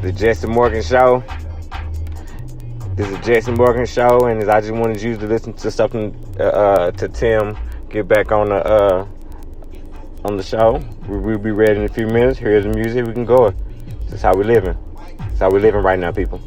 the Jesse Morgan Show. This is Jesse Morgan Show, and I just wanted you to listen to something to Tim get back on the show. We'll be ready in a few minutes. Here's the music. We can go. This is how we're living. This is how we're living right now, people.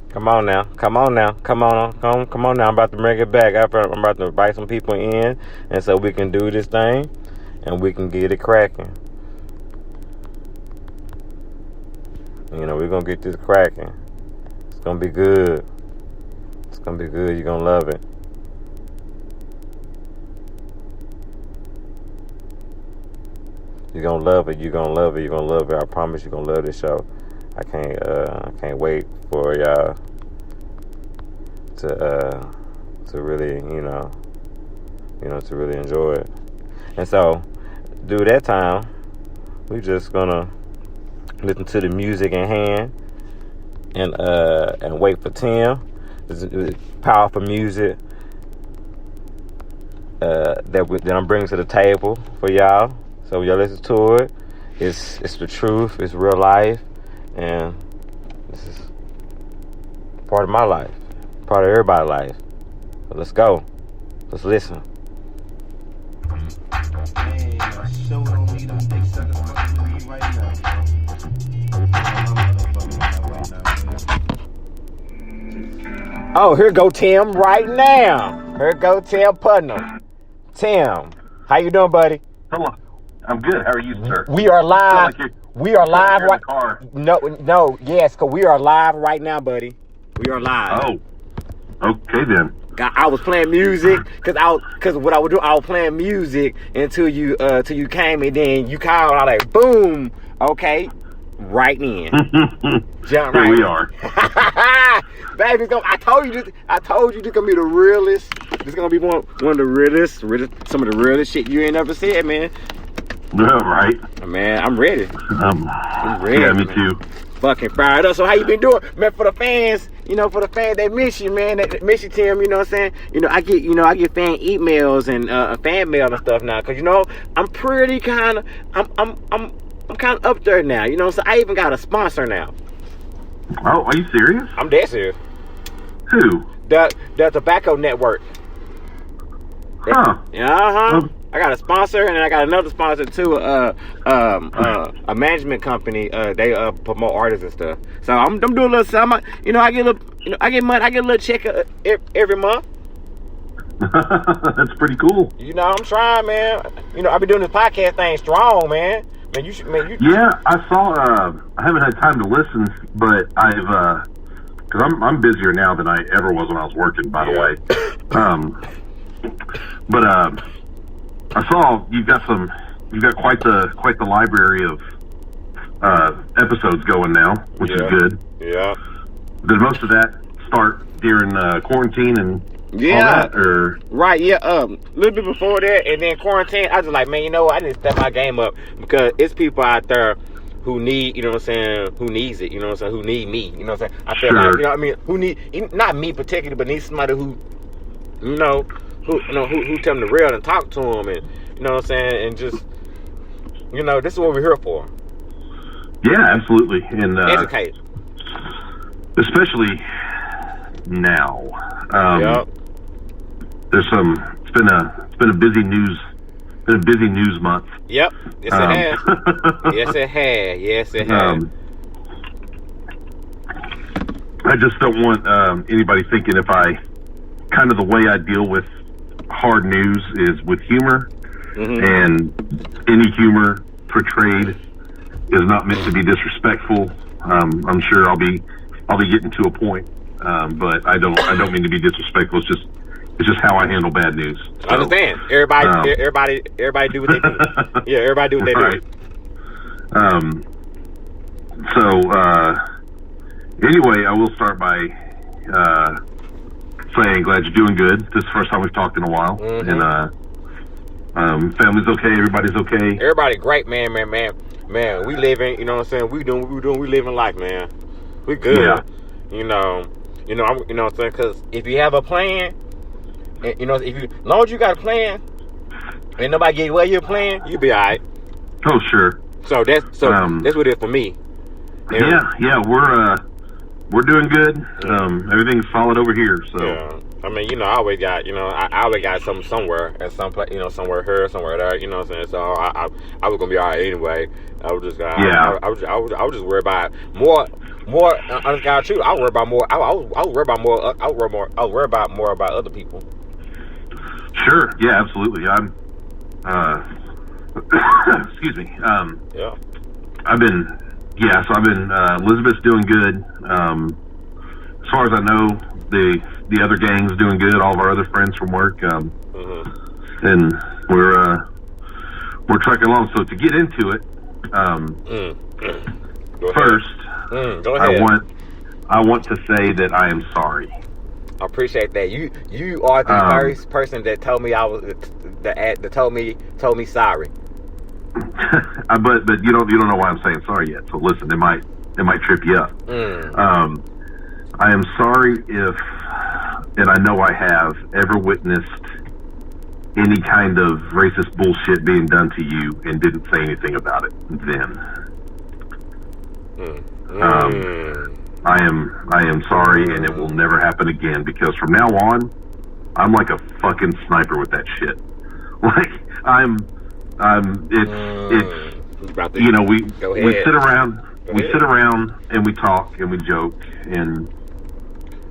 Come on now. Come on now. I'm about to bring it back. I'm about to invite some people in, and so we can do this thing, and we can get it cracking. You know, we're going to get this cracking. It's going to be good. It's going to be good. You're going to love it. You're going to love it. You're going to love it. You're going to love it. I promise you're going to love this show. I can't wait for y'all to really, to really enjoy it. And so, through that time, we just gonna listen to the music in hand and wait for Tim. This is powerful music that I'm bringing to the table for y'all. So y'all listen to it. It's the truth. It's real life. And this is part of my life, part of everybody's life. So let's go. Let's listen. Oh, here go Tim right now. Here go Tim Putnam. Tim, how you doing, buddy? Hello. I'm good. How are you, sir? We are live. We are live right now. No, yes, because we are live right now, buddy. We are live. Oh, okay then. I was playing music because what I would do, I was playing music until you came, and then you called. I was like, boom, okay, right in. Jump right. Here we are, baby. I told you this gonna be the realest. This is gonna be one of the realest, some of the realest shit you ain't ever said, man. Yeah, right. Man, I'm ready. I'm ready. Yeah, me man. too. Fucking fired up. So how you been doing, man? For the fans, they miss you, man. They miss you, Tim. You know what I'm saying? I get fan emails and fan mail and stuff now, cause I'm pretty kind of, I'm kind of up there now. You know, so I even got a sponsor now. Oh, are you serious? I'm dead serious. Who? The Tobacco Network. Huh? I got a sponsor, and then I got another sponsor too. A management company. They promote artists and stuff. So I'm doing a little something. I get a little, I get money. I get a little check every month. That's pretty cool. I'm trying, man. I've been doing this podcast thing strong, man. Man, Yeah, I saw. I haven't had time to listen, but I've because I'm busier now than I ever was when I was working. By the way, but I saw you've got quite the library of episodes going now, which is good. Yeah. Did most of that start during quarantine and all that, or? Right, yeah. A little bit before that, and then quarantine. I was like, man, I need to step my game up, because it's people out there who need, who needs it, who need me, I feel like, who need, not me particularly, but need somebody who tell them the real and talk to them, and and just this is what we're here for. Yeah, absolutely, and educate, especially now. Yep. There's it's been a busy news month. Yep. Yes, it has. Yes, it has. I just don't want anybody thinking if I kind of the way I deal with hard news is with humor, and any humor portrayed is not meant to be disrespectful. I'm sure I'll be getting to a point, but I don't mean to be disrespectful. It's just It's just how I handle bad news. So, I understand. Everybody do what they do. Yeah, everybody do what they right. do. Anyway, I will start by saying glad you're doing good. This is the first time we've talked in a while. Mm-hmm. And family's okay, everybody's okay. Everybody great, man. We living, you know what I'm saying? We living life, man. We good. Yeah. You know what I'm saying? Because if you have a plan, and, as long as you got a plan, and nobody get away your plan, you be all right. Oh, sure. So that's what it is for me. Yeah, we're doing good. Everything's solid over here. So yeah. I mean, I always got, I always got something somewhere at some place, somewhere here, somewhere there. You know what I'm saying? So I was gonna be all right anyway. I was just worried about more. Honest God, too. I worry about more. I worry about more about other people. Sure. Yeah. Absolutely. I'm. Excuse me. Yeah. I've been. Elizabeth's doing good. As far as I know, the other gang's doing good. All of our other friends from work. And we're trucking along. So to get into it, first, go ahead. I want to say that I am sorry. I appreciate that. You are the first person that told me that told me sorry. But you don't know why I'm saying sorry yet. So listen, it might trip you up. I am sorry if, and I know I have, ever witnessed any kind of racist bullshit being done to you and didn't say anything about it then. I am sorry, and it will never happen again, because from now on, I'm like a fucking sniper with that shit. Like, we sit around and we talk and we joke, and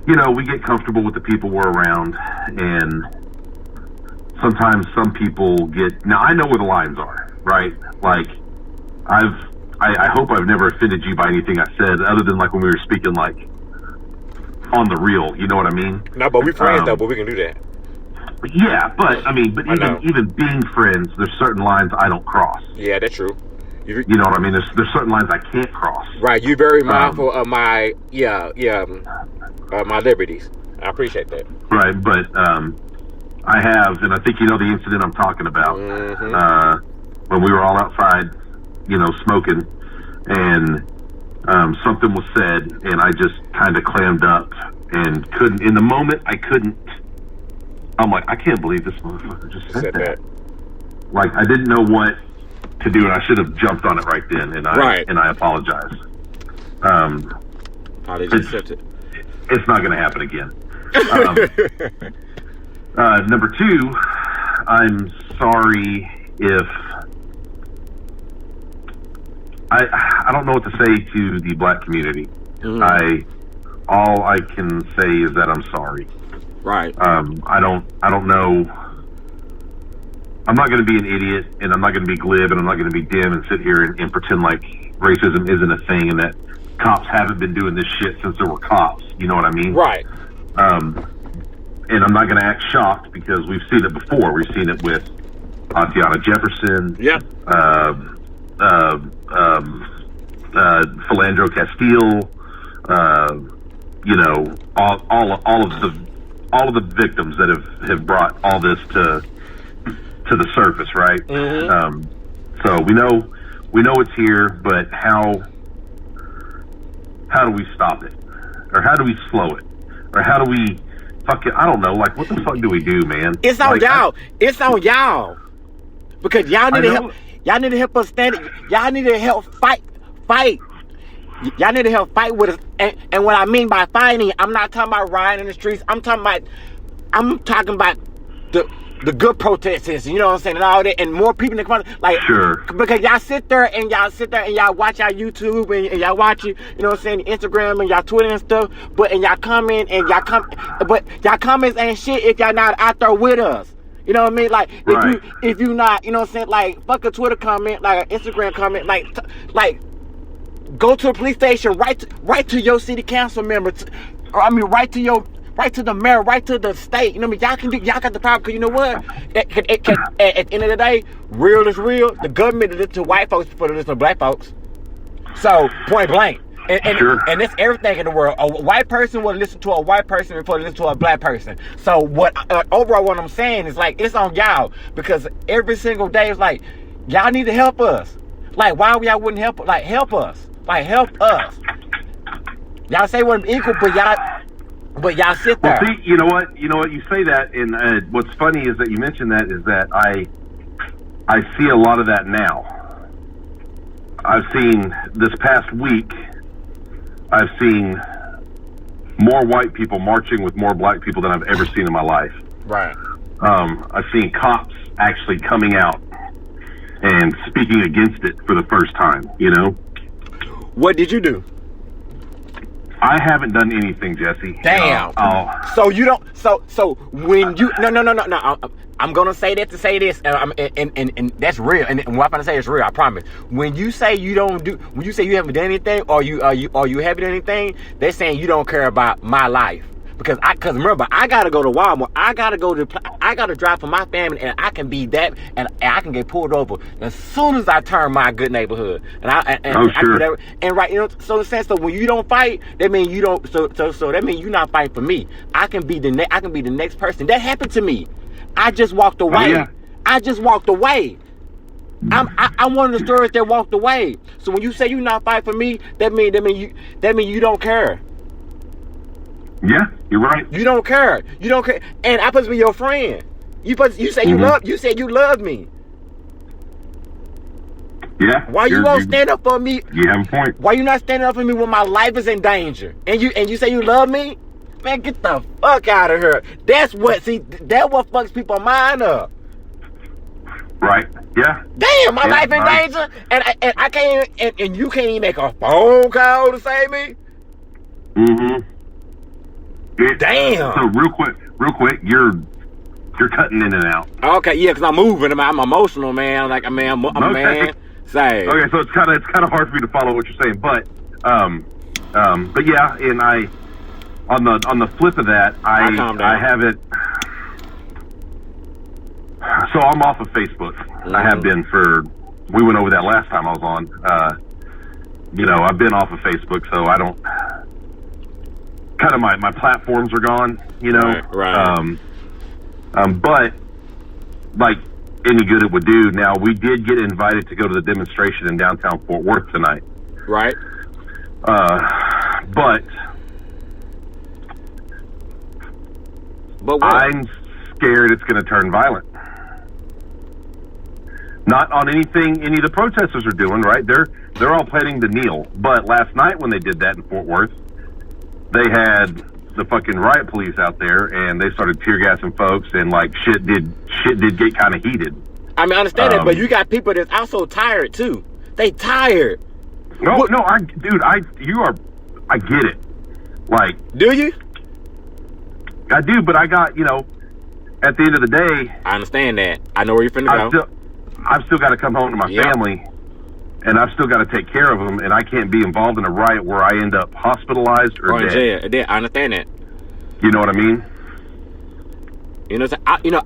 we get comfortable with the people we're around, and sometimes some people get. Now I know where the lines are, right? Like, I hope I've never offended you by anything I said, other than like when we were speaking like on the real. You know what I mean? No, but we friends though. But we can do that. Yeah, but even being friends, there's certain lines I don't cross. Yeah, that's true. You know what I mean? There's certain lines I can't cross. Right. You're very mindful of my my liberties. I appreciate that. Right, but I have, and I think you know the incident I'm talking about. When we were all outside, smoking, and something was said, and I just kind of clammed up and couldn't. In the moment, I couldn't. I'm like, I can't believe this motherfucker just said that. Like, I didn't know what to do, and I should have jumped on it right then, and I apologize. How did you accept it? It's not going to happen again. Number two, I'm sorry if I don't know what to say to the black community. All I can say is that I'm sorry. Right. I don't know. I'm not going to be an idiot, and I'm not going to be glib, and I'm not going to be dim and sit here and pretend like racism isn't a thing and that cops haven't been doing this shit since there were cops. You know what I mean? Right. And I'm not going to act shocked, because we've seen it before. We've seen it with Atiana Jefferson. Yeah. Philandro Castile. All of the victims that have brought all this to the surface, right? So we know it's here, but how do we stop it, or how do we slow it, or how do we I don't know, like, what the fuck do we do, man? It's on y'all. It's on y'all, because y'all need to help. Y'all need to help us stand. Y'all need to help fight. Y'all need to help fight with us. And what I mean by fighting, I'm not talking about rioting in the streets. I'm talking about the good protesters, you know what I'm saying, and all that, and more people in the corner, like, sure, because y'all sit there and y'all watch our YouTube and y'all watch it, you know what I'm saying, Instagram and y'all Twitter and stuff, but y'all comment but y'all comments ain't shit if y'all not out there with us. You know what I mean? Like, if you not, you know what I'm saying, like, fuck a Twitter comment, like an Instagram comment, like go to a police station, write to your city council member, write to your right to the mayor, right to the state. You know what I mean? Y'all got the power, because you know what? At the end of the day, real is real. The government is to white folks before they listen to black folks. So, point blank. And that's everything in the world. A white person will listen to a white person before they listen to a black person. So overall what I'm saying is like, it's on y'all, because every single day it's like, y'all need to help us. Like, why y'all wouldn't help? Like, help us. Like, help us. Y'all say we're equal, but y'all sit there. Well, see, you know what? You say that, and what's funny is that you mentioned that, is that I see a lot of that now. I've seen this past week, I've seen more white people marching with more black people than I've ever seen in my life. Right. I've seen cops actually coming out and speaking against it for the first time, you know? What did you do? I haven't done anything, Jesse. Damn. So you don't. So when you no. I'm gonna say that to say this, and that's real. And what I'm gonna say is real. I promise. When you say you don't do, when you say you haven't done anything, or you haven't done anything, they're saying you don't care about my life. Because remember, I gotta go to Walmart. I gotta drive for my family, and I can be that, and I can get pulled over as soon as I turn my good neighborhood. Sure. And right, you know, so in a sense, so when you don't fight, that means you don't. So that means you're not fighting for me. I can be the next person. That happened to me. I just walked away. Oh, yeah. I just walked away. I'm one of the stories that walked away. So when you say you're not fighting for me, that means you don't care. Yeah, you're right. You don't care. You don't care. And I'm supposed to be your friend. You say you said you love me. Yeah. Why you won't stand up for me? You have a point. Why you not standing up for me when my life is in danger? And you say you love me? Man, get the fuck out of here. That's what fucks people's mind up. Right. Yeah. Damn, my life in danger, and I can't, and you can't even make a phone call to save me. Mm-hmm. Damn. So real quick, you're cutting in and out. Okay, yeah, because I'm moving. I'm emotional, man. Like, I'm a man. Say. Okay, so it's kind of hard for me to follow what you're saying, but yeah, and I on the flip of that, I have it. So I'm off of Facebook. Mm-hmm. I have been we went over that last time I was on. I've been off of Facebook, so I don't. Kind of my platforms are gone, you know. Right. But like any good it would do. Now, we did get invited to go to the demonstration in downtown Fort Worth tonight. Right. But what? I'm scared it's going to turn violent. Not on anything any of the protesters are doing, right? They're all planning to kneel. But last night when they did that in Fort Worth, they had the fucking riot police out there, and they started tear gassing folks, and like shit did get kind of heated. I mean, I understand that, but you got people that's also tired too. They tired. No, I get it. Like, do you? I do, but I got, at the end of the day, I understand that. I know where you're finna go. I've still got to come home to my family, and I've still got to take care of them, and I can't be involved in a riot where I end up hospitalized or dead. Yeah, I understand that. You know what I mean?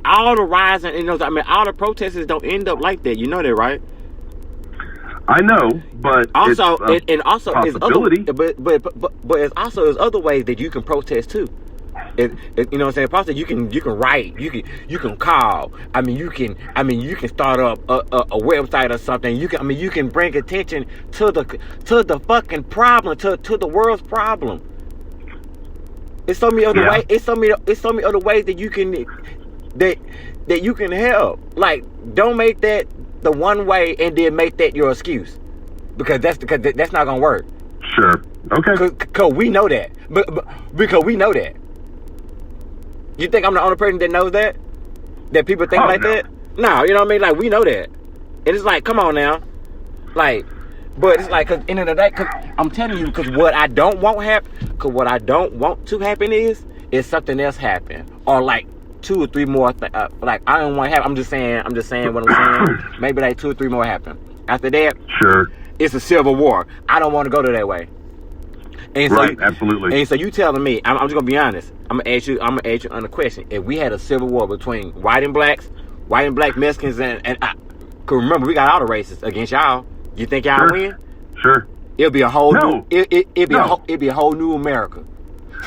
All the riots and all the protesters don't end up like that. You know that, right? I know, but also, it's also possibility. But it's also other ways that you can protest too. You know what I'm saying? Possibly you can write, you can call. You can start up a website or something. You can bring attention to the fucking problem, to the world's problem. It's so many other ways. It's so many other ways that you can help. Like, don't make that the one way and then make that your excuse, because that's not gonna work. Sure. Okay. Because we know that. Because we know that. You think I'm the only person that knows that? That people think that? No, you know what I mean? Like, we know that. And it's like, come on now. Like, but it's like, because end of the day, because I'm telling you, because what I don't want to happen is something else happen. Or like 2 or 3 more, like, I don't want to happen. I'm just saying what I'm saying. Maybe like 2 or 3 more happen. After that, sure, it's a civil war. I don't want to go to that way. And so, right, absolutely. And so you telling me, I'm just gonna be honest. I'm gonna ask you on the question. If we had a civil war between white and black Mexicans, and cause remember we got all the races against y'all. You think y'all win? Sure. It'll be a whole no. It'd be a whole new America.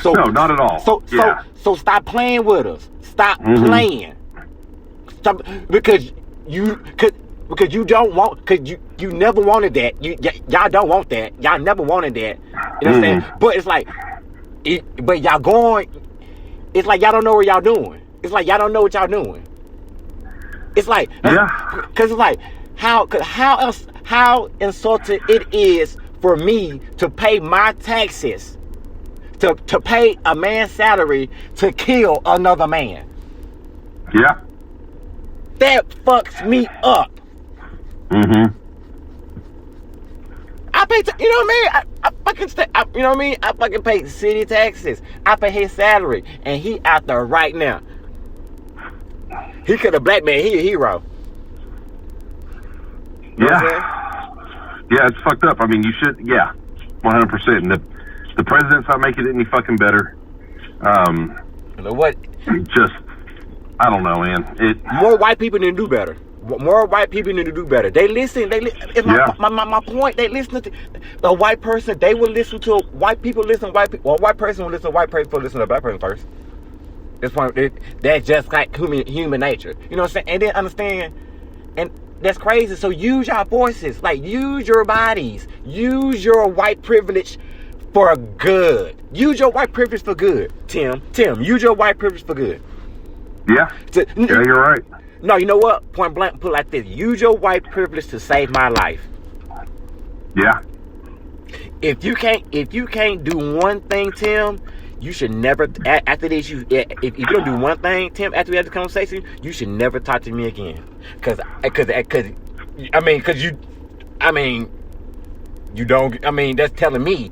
So no, not at all. So stop playing with us. Stop playing. Stop because you don't want, because you never wanted that. Y'all don't want that. Y'all never wanted that. You know what I'm saying? But it's like, but y'all going. It's like y'all don't know what y'all doing. It's like y'all don't know what y'all doing. It's like, because it's like how insulting it is for me to pay my taxes, to pay a man's salary to kill another man. Yeah. That fucks me up. I pay, you know what I mean? I fucking, you know what I mean? I fucking pay city taxes. I pay his salary, and he out there right now. He could have black man. He a hero. You know yeah, it's fucked up. I mean, you should, 100%. And the president's not making it any fucking better. You know what? Just, I don't know, man. More white people need to do better. More white people need to do better. They listen. It's my point. They listen to a white person. They will listen to white people. Listen to white people. Well, a white person will listen to white person before listen to a black person first. That's just like human nature. You know what I'm saying? And then understand, and that's crazy. So use your voices. Like, use your bodies. Use your white privilege for good. Use your white privilege for good. Tim, use your white privilege for good. Yeah, you're right. No, you know what? Point blank, put it like this. Use your white privilege to save my life. Yeah. If you can't do one thing, Tim, you should never, after this, if you don't do one thing, Tim, after we have the conversation, you should never talk to me again. Cause you don't, that's telling me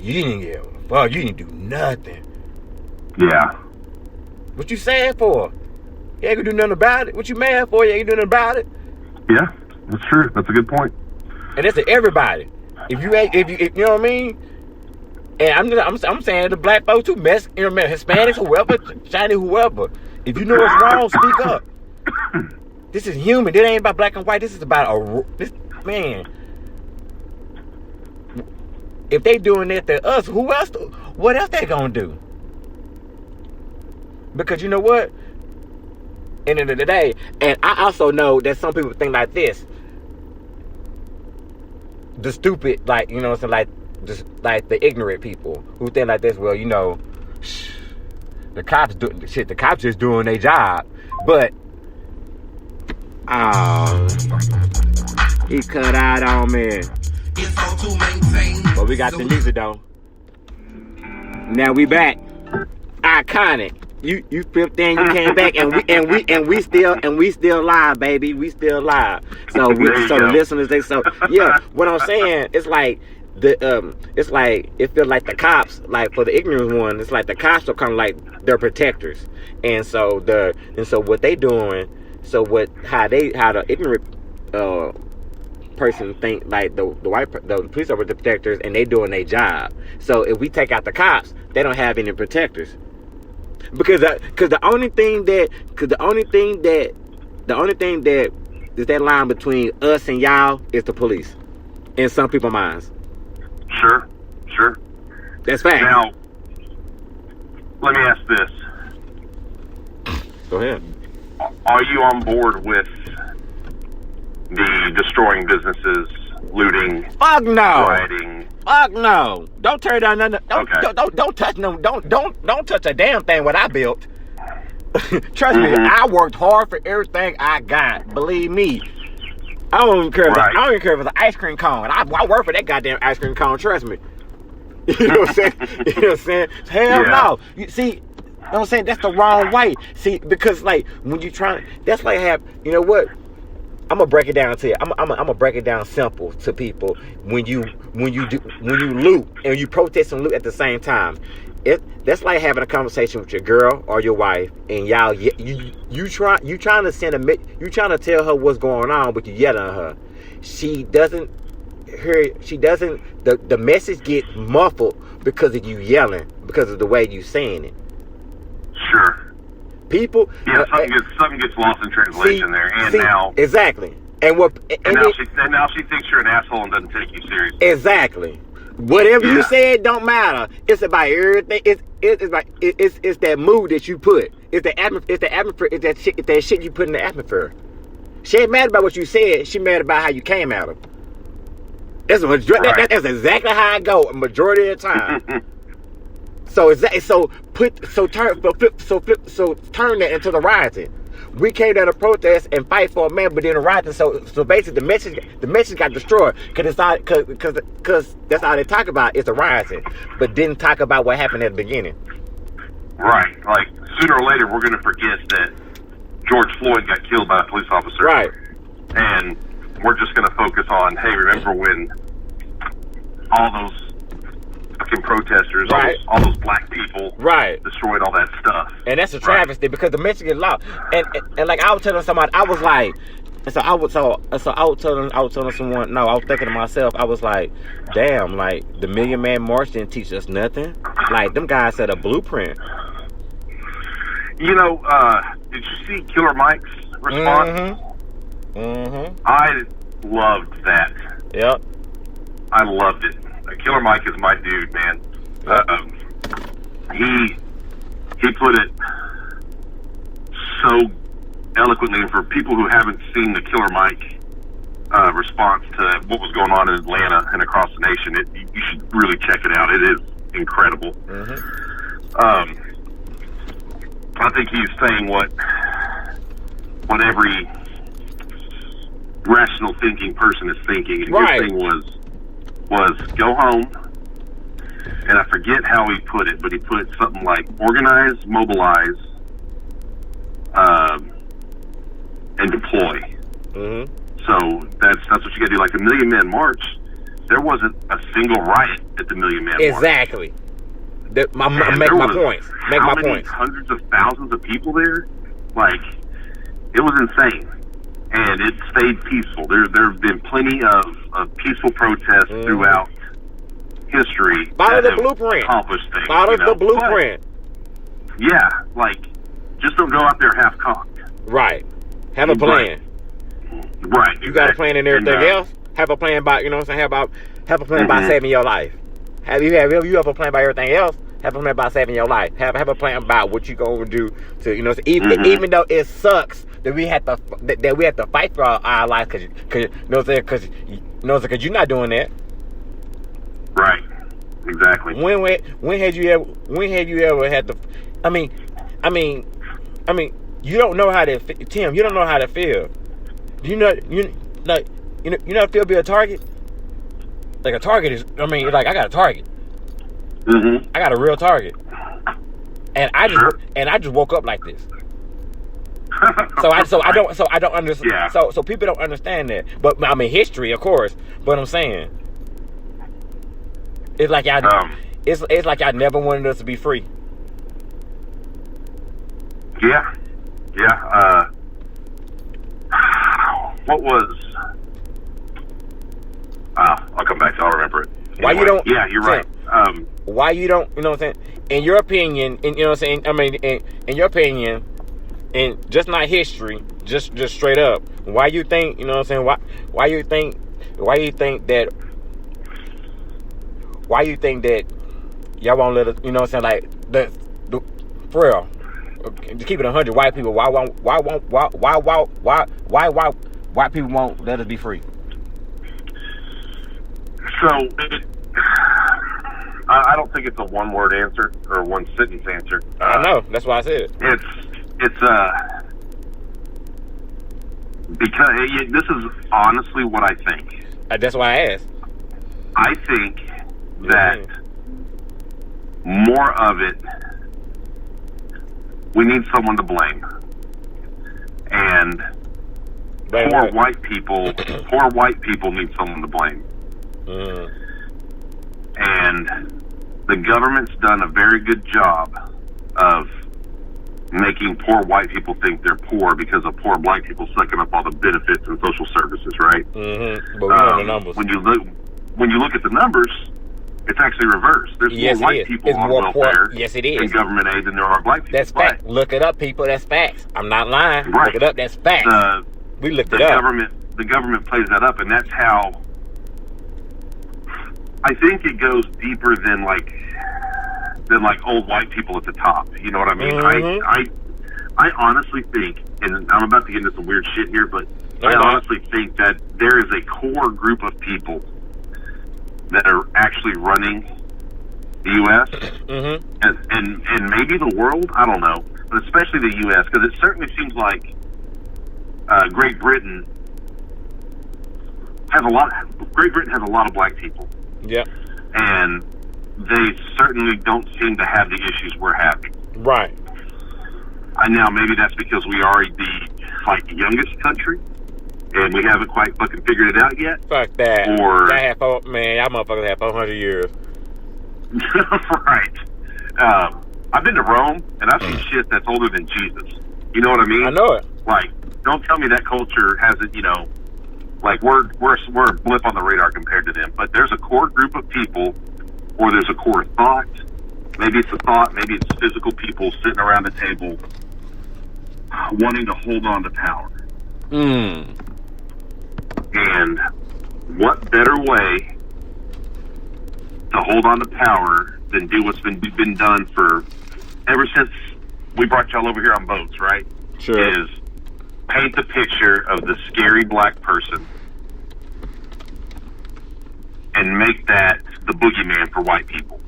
you didn't give a fuck, you didn't do nothing. Yeah. What you sad for? You ain't gonna do nothing about it. What you mad for? You ain't doing nothing about it. Yeah, that's true. That's a good point. And that's to everybody. If you know what I mean. And I'm saying the black folks too, Hispanics, whoever, Chinese, whoever. If you know what's wrong, speak up. This is human. This ain't about black and white. This is about man. If they doing that to us, who else? What else they gonna do? Because you know what? At the end of the day, and I also know that some people think like this. The stupid, like, you know what I'm saying, like the ignorant people who think like this. Well, you know, the cops the cops just doing their job. But he cut out on me. But we got the music though. Now we back. Iconic. You flipped in, you came back, and we still live, baby. We still live. So the listeners, what I'm saying, it's like it feels like the cops, like for the ignorant one, it's like the cops are kind of like their protectors, and so what they doing, how the ignorant person think like the police are the protectors, and they doing their job. So if we take out the cops, they don't have any protectors. Because the only thing that is that line between us and y'all is the police, in some people's minds. Sure. That's fact. Now, let me ask this. Go ahead. Are you on board with the destroying businesses, looting, fuck no, rioting? Fuck no! Don't tear down nothing. Don't touch no. Don't touch a damn thing what I built. Trust me, I worked hard for everything I got. Believe me. I don't even care. I don't even care if it's an ice cream cone. I work for that goddamn ice cream cone. Trust me. You know what I'm saying? You know what I'm saying? Hell no. You see, you know what I'm saying? That's the wrong way. See, because like when you try, that's like you know what? I'm gonna break it down to you. I'm gonna break it down simple to people. When you loot and you protest and loot at the same time, that's like having a conversation with your girl or your wife, and y'all you trying to tell her what's going on, but you yelling at her. She doesn't. the message gets muffled because of you yelling, because of the way you saying it. Sure. People, something gets lost in translation there, and now exactly. And now she thinks you're an asshole and doesn't take you seriously. Exactly. Whatever you said don't matter. It's about everything. It's that mood that you put. It's the atmosphere. It's that shit you put in the atmosphere. She ain't mad about what you said. She mad about how you came at her. That's exactly how I go a majority of the time. So turn that into the rioting. We came there to protest and fight for a man, but then the rioting. So basically, the message got destroyed because that's all they talk about is the rioting, but didn't talk about what happened at the beginning. Right, like sooner or later, we're going to forget that George Floyd got killed by a police officer, right? And we're just going to focus on, hey, remember when all those fucking protesters, right, all those black people, right, destroyed all that stuff. And that's a travesty because the message is loud. And like I was telling somebody, I was like, I was telling someone, no, I was thinking to myself, I was like, damn, like the Million Man March didn't teach us nothing. Like them guys set a blueprint. You know, did you see Killer Mike's response? Mm-hmm. I loved that. Yep. I loved it. Killer Mike is my dude, man. He put it so eloquently. For people who haven't seen the Killer Mike response to what was going on in Atlanta and across the nation, you should really check it out. It is incredible. Mm-hmm. I think he's saying what every rational thinking person is thinking. And right. His thing was go home, and I forget how he put it, but he put something like organize, mobilize, and deploy. Mm-hmm. So that's what you got to do. Like the Million Man March, there wasn't a single riot at the Million Man March. Exactly. Make my points. Hundreds of thousands of people there. Like, it was insane. And it stayed peaceful. There have been plenty of peaceful protests throughout history. Follow the blueprint. Accomplished things. Follow the blueprint. But, yeah, like, just don't go out there half-cocked. Right. Have a plan. Right. You got a plan in everything else. Have a plan about, Have a plan about saving your life. Have you have a plan about everything else? Have a plan about saving your life. Have a plan about what you gonna do to even though it sucks that we have to fight for our life because you're not doing that. Right. Exactly. When had you ever had to? I mean, you don't know how to, Tim. You don't know how to feel. Do you know how to feel be a target? Like a target is. I mean, like I got a target. Mm-hmm. I got a real target, and I just woke up like this. So I don't understand. Yeah. So people don't understand that. But I mean, history, of course. But I'm saying, it's like it's like I never wanted us to be free. Yeah. What was? I'll come back to it. I'll remember it. Anyway, why you don't? Yeah, you're right. Why you don't? You know what I'm saying? In your opinion, in your opinion, and just not history, just straight up. Why you think? You know what I'm saying? Why you think that y'all won't let us? You know what I'm saying? Like the for real. To keep it 100, white people. Why people won't let us be free? So, I don't think it's a one-word answer or a one-sentence answer. I know. That's why I said it. It's because this is honestly what I think. That's why I asked. I think that more of it, we need someone to blame. And poor white people need someone to blame. And the government's done a very good job of making poor white people think they're poor because of poor black people sucking up all the benefits and social services, right? Mm-hmm. But we know the numbers. When when you look at the numbers, it's actually reversed. There's Yes, more white it is. people It's on more welfare poor. Yes, it is. and government aid than there are black people. That's fact. Look it up, people. That's facts. I'm not lying. Right. Look it up. That's facts. We looked it up. The government plays that up, and that's how. I think it goes deeper than like old white people at the top. You know what I mean? Mm-hmm. I honestly think, and I'm about to get into some weird shit here, but I honestly think that there is a core group of people that are actually running the U.S. and maybe the world. I don't know, but especially the U.S. because it certainly seems like Great Britain has a lot. Great Britain has a lot of black people. Yeah, and they certainly don't seem to have the issues we're having. Right. Now maybe that's because we are the youngest country, and we haven't quite fucking figured it out yet. Fuck that. Or y'all motherfuckers have 400 years. Right. I've been to Rome, and I've seen shit that's older than Jesus. You know what I mean? I know it. Like, don't tell me that culture hasn't, like we're a blip on the radar compared to them. But there's a core group of people, or there's a core thought. Maybe it's a thought, maybe it's physical people sitting around the table wanting to hold on to power. And what better way to hold on to power than do what's been done for ever since we brought y'all over here on boats, right? Sure. Is paint the picture of the scary black person and make that the boogeyman for white people.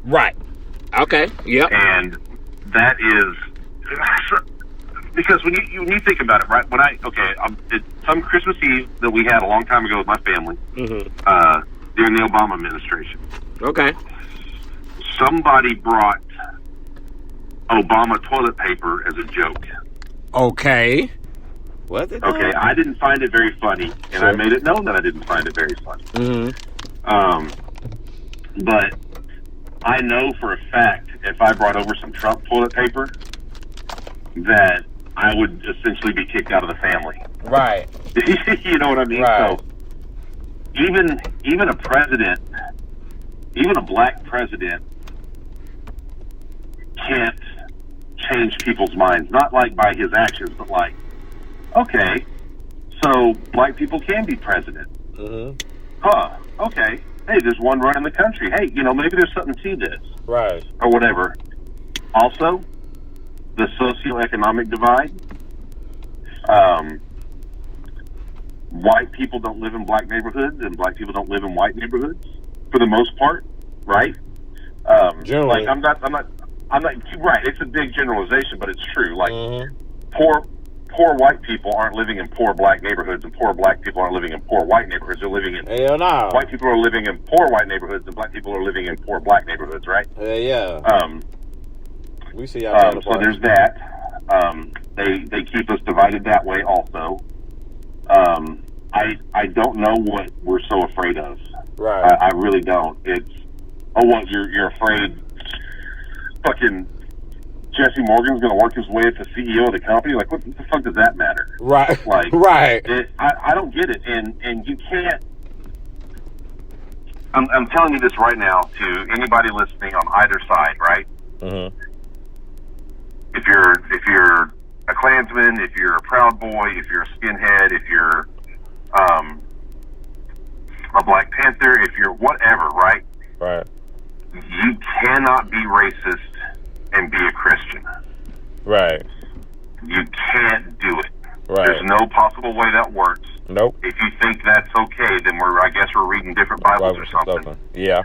Right. Okay. Yep. And that is because when you think about it, right? Some Christmas Eve that we had a long time ago with my family, during the Obama administration. Okay. Somebody brought Obama toilet paper as a joke. Okay. What? Okay, I didn't find it very funny, and I made it known that I didn't find it very funny. But I know for a fact if I brought over some Trump toilet paper that I would essentially be kicked out of the family. Right. You know what I mean? Right. So even a president, even a black president, can't change people's minds. Not like by his actions, but like, okay, so black people can be president. Huh, okay. Hey, there's one running the country. Hey, maybe there's something to this. Right. Or whatever. Also, the socioeconomic divide. White people don't live in black neighborhoods, and black people don't live in white neighborhoods for the most part, right? Generally. Like I'm not right. It's a big generalization, but it's true. Like poor white people aren't living in poor black neighborhoods, and poor black people aren't living in poor white neighborhoods. They're living in hell no. White people are living in poor white neighborhoods, and black people are living in poor black neighborhoods, right? Yeah. We see so there's that. They keep us divided that way also. I don't know what we're so afraid of. Right. I really don't. It's what you're afraid fucking Jesse Morgan's going to work his way up to CEO of the company? Like, what the fuck does that matter? Right. Like, right. I don't get it. And you can't. I'm telling you this right now to anybody listening on either side, right? If you're a Klansman, if you're a Proud Boy, if you're a skinhead, if you're a Black Panther, if you're whatever, right? Right. You cannot be racist and be a Christian. Right. You can't do it. Right. There's no possible way that works. Nope. If you think that's okay, then I guess we're reading different Bibles or something. Yeah.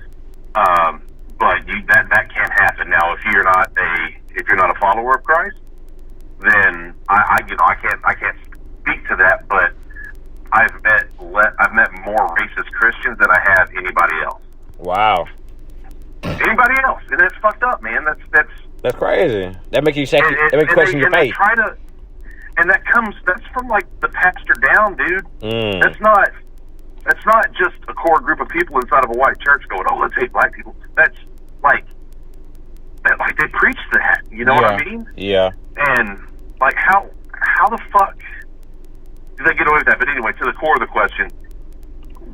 But that can't happen. Now, if you're not a follower of Christ, then I can't speak to that. But I've met more racist Christians than I have anybody else. Wow. Anybody else, and that's fucked up, man. That's crazy. That makes you shake. That makes you question your faith. That's from like the pastor down, dude. That's not just a core group of people inside of a white church going, "Oh, let's hate black people." That's like they preach that. You know what I mean? Yeah. And like how the fuck do they get away with that? But anyway, to the core of the question,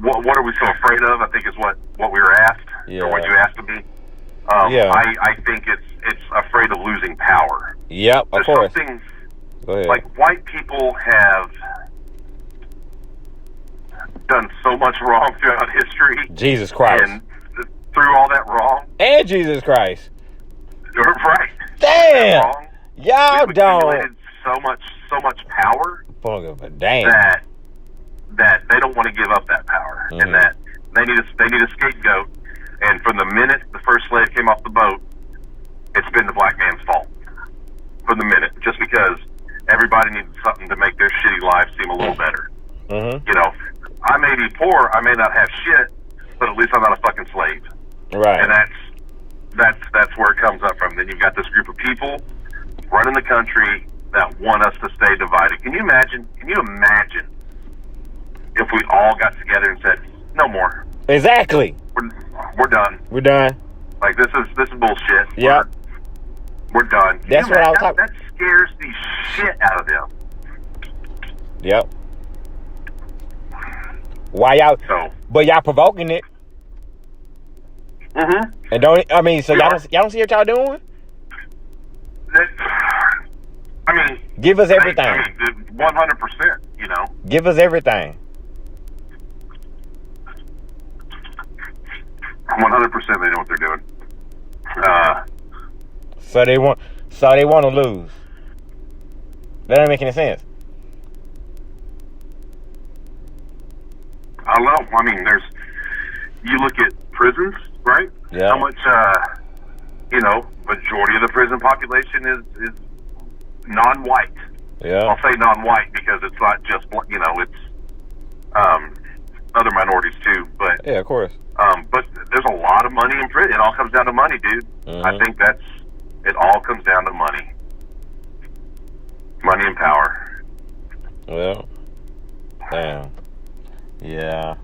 what are we so afraid of? I think is what we were asked, or what you asked of me. I think it's afraid of losing power. Yep, of course. Something like white people have done so much wrong throughout history. Jesus Christ. And through all that wrong. And Jesus Christ. Right. Damn. Y'all don't. So much power. Damn. That they don't want to give up that power, and that they need a scapegoat. And from the minute the first slave came off the boat, it's been the black man's fault. From the minute, just because everybody needs something to make their shitty lives seem a little better. You know, I may be poor, I may not have shit, but at least I'm not a fucking slave. Right. And that's where it comes up from. Then you've got this group of people running the country that want us to stay divided. Can you imagine if we all got together and said, no more. Exactly. We're done. We're done. Like, this is bullshit. Yep. We're done. That's what I was talking. That scares the shit out of them. Yep. Why y'all? But y'all provoking it. And y'all don't see what y'all doing? I mean, give us everything. 100%. You know. Give us everything. 100%. They know what they're doing. So they want to lose. That doesn't make any sense. I don't know. I mean, you look at prisons, right? Yeah. How much, majority of the prison population is non-white. Yeah. I'll say non-white because it's not just, it's other minorities too. But yeah, of course. But there's a lot of money in prison. It all comes down to money, dude. I think it all comes down to money. Money and power. Well, damn. Yeah.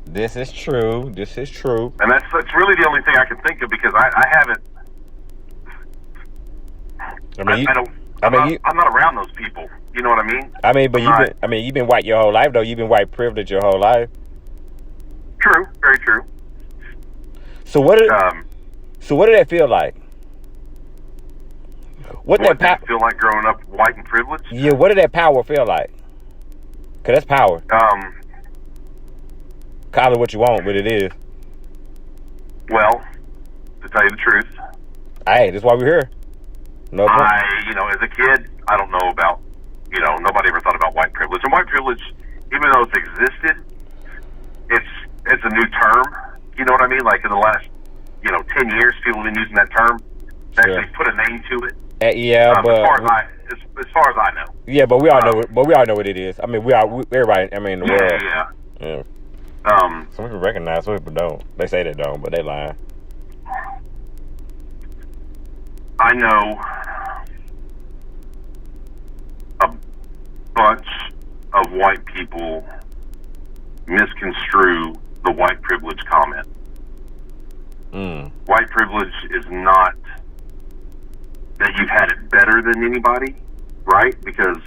This is true. And that's really the only thing I can think of because I haven't. I'm not around those people. You know what I mean? I mean, but you've been white your whole life, though. You've been white privileged your whole life. True, very true. So what did that feel like? What did that feel like growing up white and privileged? Yeah, what did that power feel like? Cause that's power. Call it what you want, but it is. Well, to tell you the truth, hey, that's why we're here. No problem. As a kid, I don't know about, nobody ever thought about white privilege. And white privilege, even though it's existed, it's a new term. You know what I mean? Like in the last, 10 years, people have been using that term. They actually put a name to it. But as far as I know. Yeah, but we all know. But we all know what it is. I mean, everybody. I mean, in the world. Yeah. Some people recognize, some people don't. They say they don't, but they lying. I know a bunch of white people misconstrue the white privilege comment. White privilege is not that you've had it better than anybody, right? Because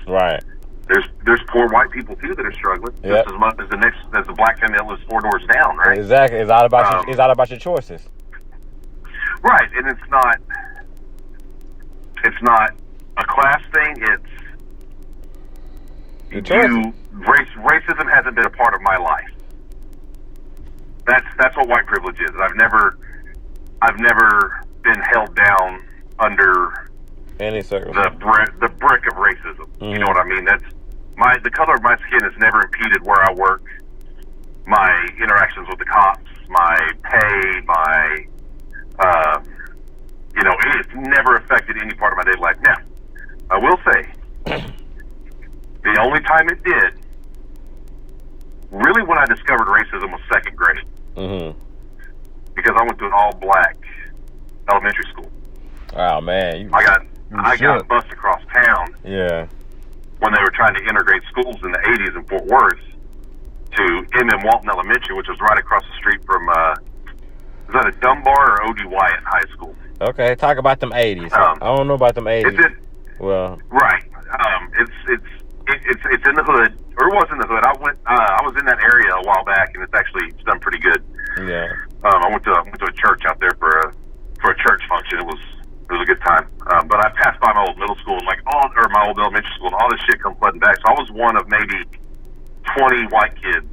there's poor white people too that are struggling just as much as the black family that lives 4 doors down, right? Exactly. It's all about your choices. Right, and it's not a class thing. Racism hasn't been a part of my life. That's what white privilege is. I've never been held down under any circumstance. the brick of racism. You know what I mean? The color of my skin has never impeded where I work, my interactions with the cops, my pay, my it's never affected any part of my daily life. Now, I will say, the only time it did, really when I discovered racism was 2nd grade. Because I went to an all-black elementary school. Oh, man. I got bused across town. Yeah. When they were trying to integrate schools in the 80s in Fort Worth to M.M. Walton Elementary, which was right across the street from, is that a Dunbar or O.D. Wyatt High School? Okay, talk about them 80s. I don't know about them 80s. Right. it's in the hood, or it was in the hood. I was in that area a while back, and it's done pretty good. Yeah. I went to a church out there for a church function. It was a good time. But I passed by my old middle school and my old elementary school, and all this shit come flooding back. So I was one of maybe 20 white kids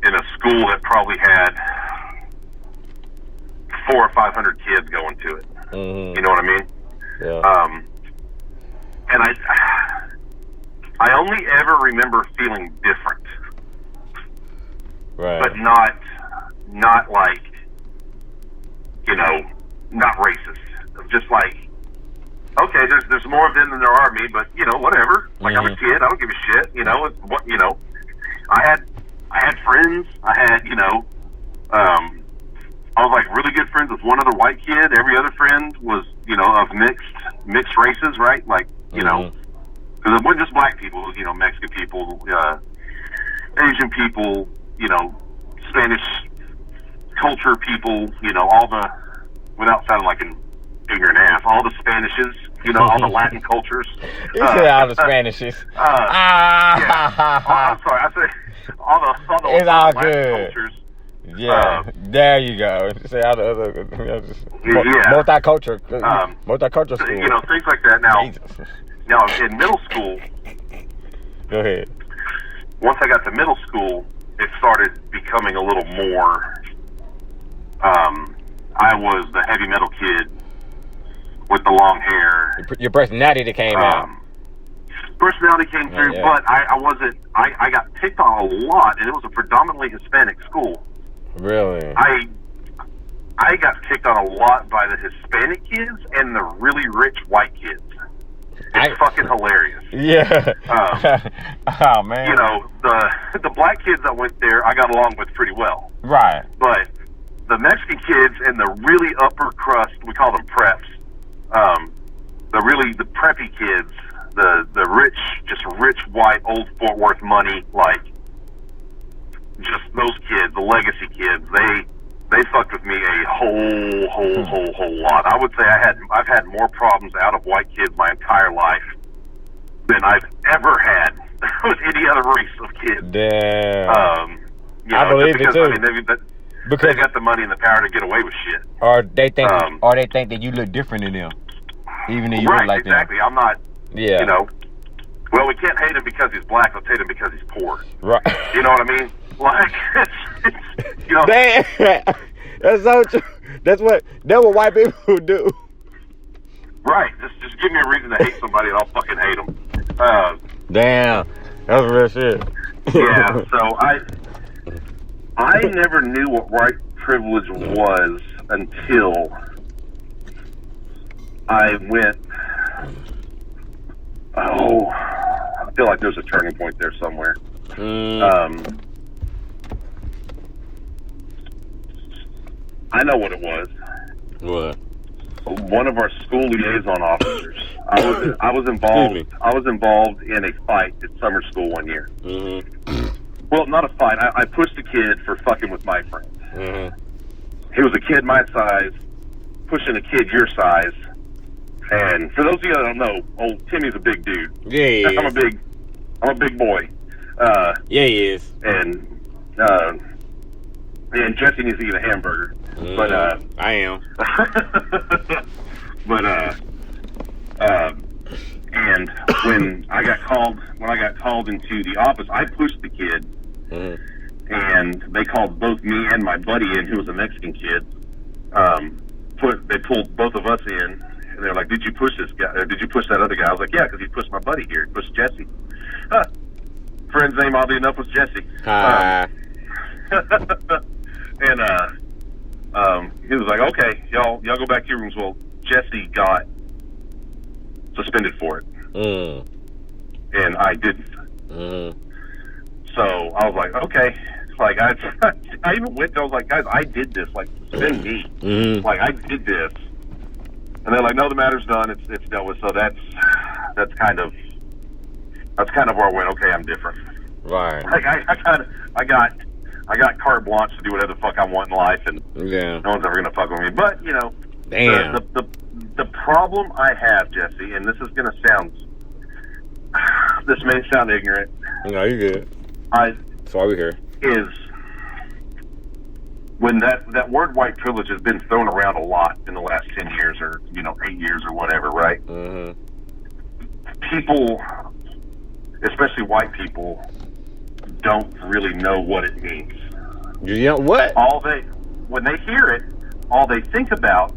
in a school that probably had 400 or 500 kids going to it. Mm-hmm. You know what I mean? Yeah. And I only ever remember feeling different, Right. but not like, you know, not racist. Just like, okay, there's more of them than there are me, but you know, whatever. Like I'm a kid, I don't give a shit. You know, I had friends. I had, you know, I was like really good friends with one other white kid. Every other friend was, you know, of mixed races, right? Like, you know, because it wasn't just black people. It was, you know, Mexican people, Asian people, you know, Spanish culture people, you know, all the, without sounding like an ignorant ass, all the Spanishes, you know, all the Latin cultures. You said all the Spanishes. Yeah. I'm sorry, I said all the it's all Latin good. cultures. Yeah, there you go. Say all the other, multicultural school. You know, things like that. Now in middle school, go ahead. Once I got to middle school, it started becoming a little more. I was the heavy metal kid with the long hair. Your personality came out. Personality came through, but I wasn't. I got picked on a lot, and it was a predominantly Hispanic school. Really? I got picked on a lot by the Hispanic kids and the really rich white kids. It's fucking hilarious. Yeah. Oh man. You know, the black kids that went there, I got along with pretty well. Right. But the Mexican kids and the really upper crust, we call them preps. The preppy kids, the rich white old Fort Worth money, like just those kids, the legacy kids, they fucked with me a whole lot. I would say I've had more problems out of white kids my entire life than I've ever had with any other race of kids. Damn. You know, I believe it too. I mean, because they got the money and the power to get away with shit. Or they think, that you look different than them, even if you look like exactly. them. I'm not. Yeah. You know. Well, we can't hate him because he's black. Let's hate him because he's poor. Right. You know what I mean? Like, it's you know. Damn. That's so true. That's what white people do. Right. Just give me a reason to hate somebody and I'll fucking hate them. Damn. That's real shit. Yeah. So I never knew what white privilege was until I went. I feel like there's a turning point there somewhere. I know what it was. What? One of our school liaison officers. I was involved. I was involved in a fight at summer school one year. Well, not a fight. I pushed a kid for fucking with my friends. He was a kid my size, pushing a kid your size. And for those of you that don't know, old Timmy's a big dude. Yeah, he is. I'm a big boy. Yeah, he is. And Jesse needs to eat a hamburger. But I am. But and when I got called into the office, I pushed the kid, and they called both me and my buddy in, who was a Mexican kid. They pulled both of us in. And they're like, "Did you push this guy? Or did you push that other guy?" I was like, "Yeah, because he pushed my buddy here. He pushed Jesse." Friend's name, oddly enough, was Jesse. And he was like, "Okay, y'all go back to your rooms." Well, Jesse got suspended for it, and I didn't. So I was like, "Okay." Like I even went. I was like, "Guys, I did this. Like, suspend me. Like, I did this." And they're like, "No, the matter's done. It's dealt with." So that's kind of where I went. Okay, I'm different. Right. Like I got carte blanche to do whatever the fuck I want in life, and no one's ever gonna fuck with me. But you know, damn. The problem I have, Jesse, and this is gonna sound this may sound ignorant. No, you good. That's why we're here. Is when that word white privilege has been thrown around a lot in the last 10 years or 8 years or whatever, right? Mm-hmm. People, especially white people, don't really know what it means. You know what? When they hear it, all they think about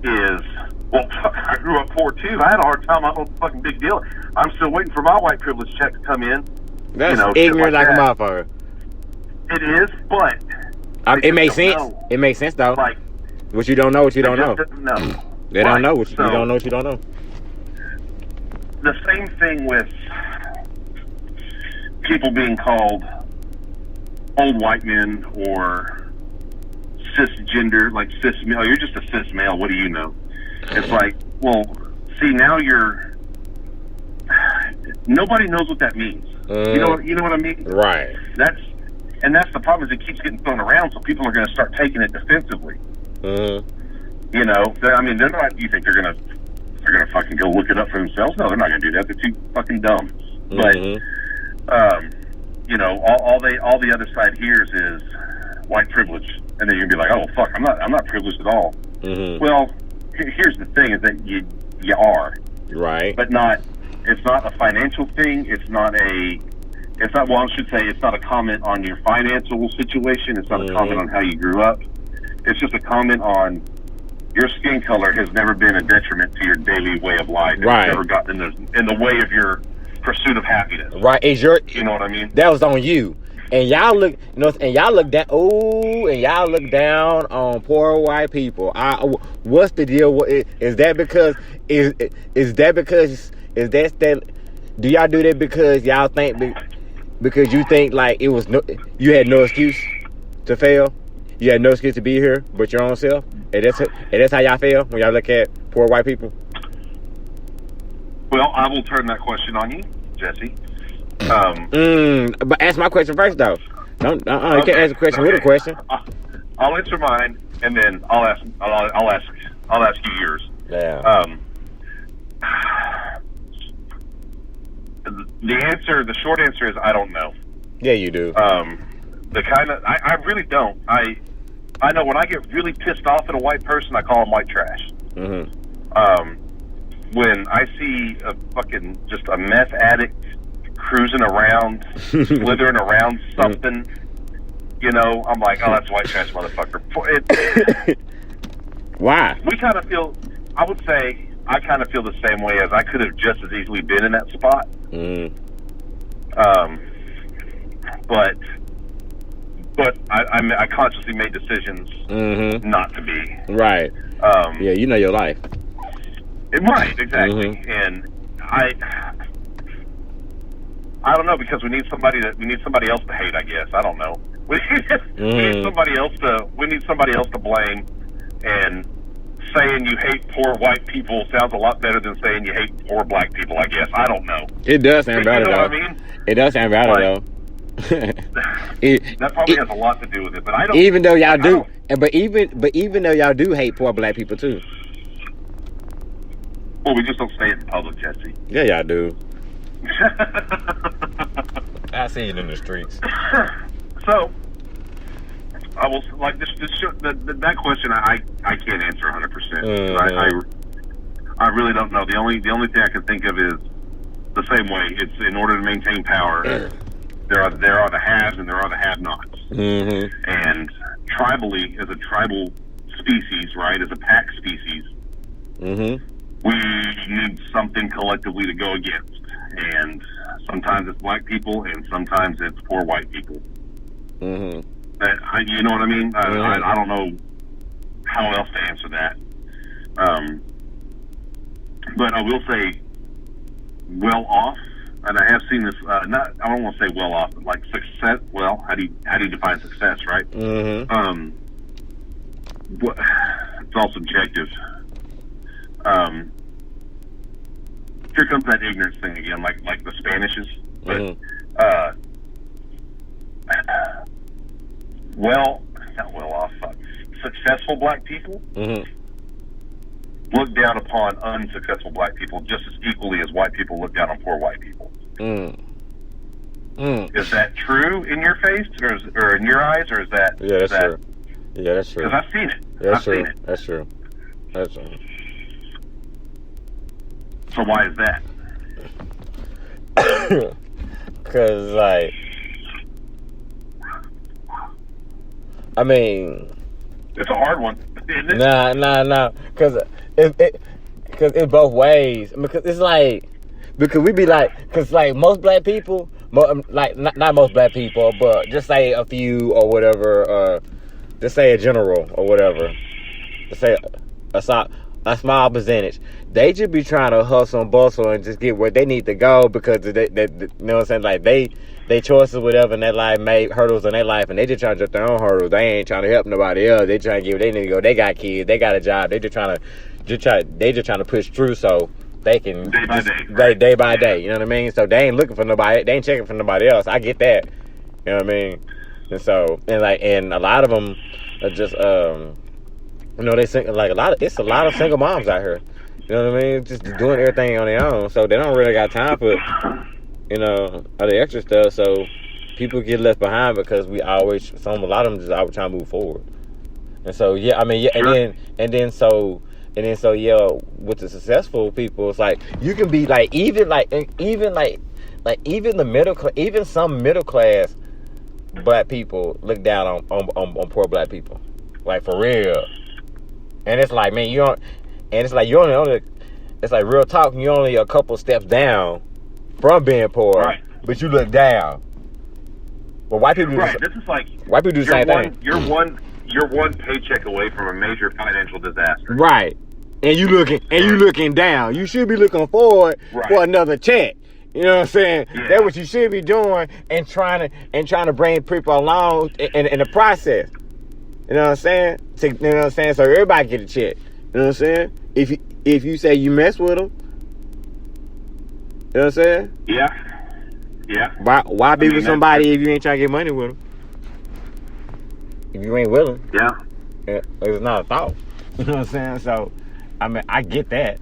is, well, fuck, I grew up poor too. I had a hard time. I don't fucking big deal. I'm still waiting for my white privilege check to come in. That's ignorant like a motherfucker. It is, but it makes sense. Know. It makes sense though. Like, what you don't know, what you don't know. No. They don't know what you don't know, what you don't know. The same thing with people being called old white men or cisgender, like cis male. You're just a cis male. What do you know? It's like, well, see, now nobody knows what that means. You know what I mean? Right. That's the problem, is it keeps getting thrown around, so people are going to start taking it defensively. You know, they're not. You think they're going to fucking go look it up for themselves? No, they're not going to do that. They're too fucking dumb. But all the other side hears is white privilege, and then you're gonna be like, oh fuck, I'm not privileged at all. Well, here's the thing: is that you are right, but not. It's not a financial thing. It's not. Well, I should say it's not a comment on your financial situation. It's not a comment on how you grew up. It's just a comment on your skin color has never been a detriment to your daily way of life. Right. It's never gotten in the way of your pursuit of happiness. Right. You know what I mean? That was on you. And y'all look, and y'all look down. Oh, and y'all look down on poor white people. What's the deal? Is that because? Do y'all do that because y'all think? Because you think like you had no excuse to fail. You had no excuse to be here, but your own self. And that's how y'all feel when y'all look at poor white people. Well, I will turn that question on you, Jesse. But ask my question first, though. You can't ask a question with a question. I'll answer mine, and then I'll ask you yours. Yeah. The short answer is I don't know. Yeah, you do. I really don't. I know when I get really pissed off at a white person, I call them white trash. When I see just a meth addict cruising around, slithering around something, I'm like, oh, that's white trash, motherfucker. Why? I would say, I kind of feel the same way, as I could have just as easily been in that spot. But I consciously made decisions not to be. Right. Yeah, you know your life. Right, exactly. And I don't know, because we need somebody else to hate, I guess. I don't know. We need somebody else to blame, and saying you hate poor white people sounds a lot better than saying you hate poor black people, I guess. I don't know. It does sound better, though. What I mean? It does sound better, though. That probably has a lot to do with it, but I don't. Even though y'all do, but even though y'all do hate poor black people too. Well, we just don't say it in public, Jesse. Yeah, y'all do. I see it in the streets. So, I will like that question. I can't answer 100%. I really don't know. The only thing I can think of is the same way. It's in order to maintain power. There are the haves and there are the have-nots. And tribally, as a tribal species, right, as a pack species, we need something collectively to go against. And sometimes it's black people, and sometimes it's poor white people. You know what I mean? I don't know how else to answer that. But I will say, well off. And I have seen this. I don't want to say well off, but like success. Well, how do you define success, right? It's all subjective. Here comes that ignorance thing again, like the Spanishes. But not well off. Successful black people. look down upon unsuccessful black people just as equally as white people look down on poor white people. Is that true in your face, or in your eyes, or is that? Yeah, that's true. Yeah, that's true. Because I've seen it. That's true. That's true. That's true. So why is that? Cause like, I mean, it's a hard one, isn't it? Nah. Cause it's both ways. Because it's like, because we be like, cause like most black people, like not most black people, but just say a few or whatever, just say a general or whatever, just say a small percentage. They just be trying to hustle and bustle and just get where they need to go because they you know what I'm saying? Like they choices, whatever in their life made hurdles in their life, and they just trying to jump their own hurdles. They ain't trying to help nobody else. They trying to get where they need to go. They got kids. They got a job. They just trying to push through so they can day by day. You know what I mean? So they ain't looking for nobody. They ain't checking for nobody else. I get that. You know what I mean? And so and a lot of them are just you know, they sing like it's a lot of single moms out here. You know what I mean? Just doing everything on their own, so they don't really got time for, you know, all the extra stuff. So people get left behind because a lot of them just always trying to move forward. And so yeah, I mean yeah, sure. and then so yeah, with the successful people, it's like you can be like even the middle class, even some middle class black people look down on poor black people, like for real. And it's like, man, you don't. And it's like you're only it's like real talk. You're only a couple steps down from being poor, right? But you look down. But white people, right? This is like white people do the same thing. You're one paycheck away from a major financial disaster, right? And you looking down. You should be looking forward for another check. You know what I'm saying? Yeah. That's what you should be doing, and trying to bring people along in the process. You know what I'm saying? You know what I'm saying? So everybody get a check. You know what I'm saying? If you say you mess with them, you know what I'm saying? Yeah. Why be with somebody if you ain't trying to get money with them? If you ain't willing, it's not a thought. You know what I'm saying? So, I mean, I get that.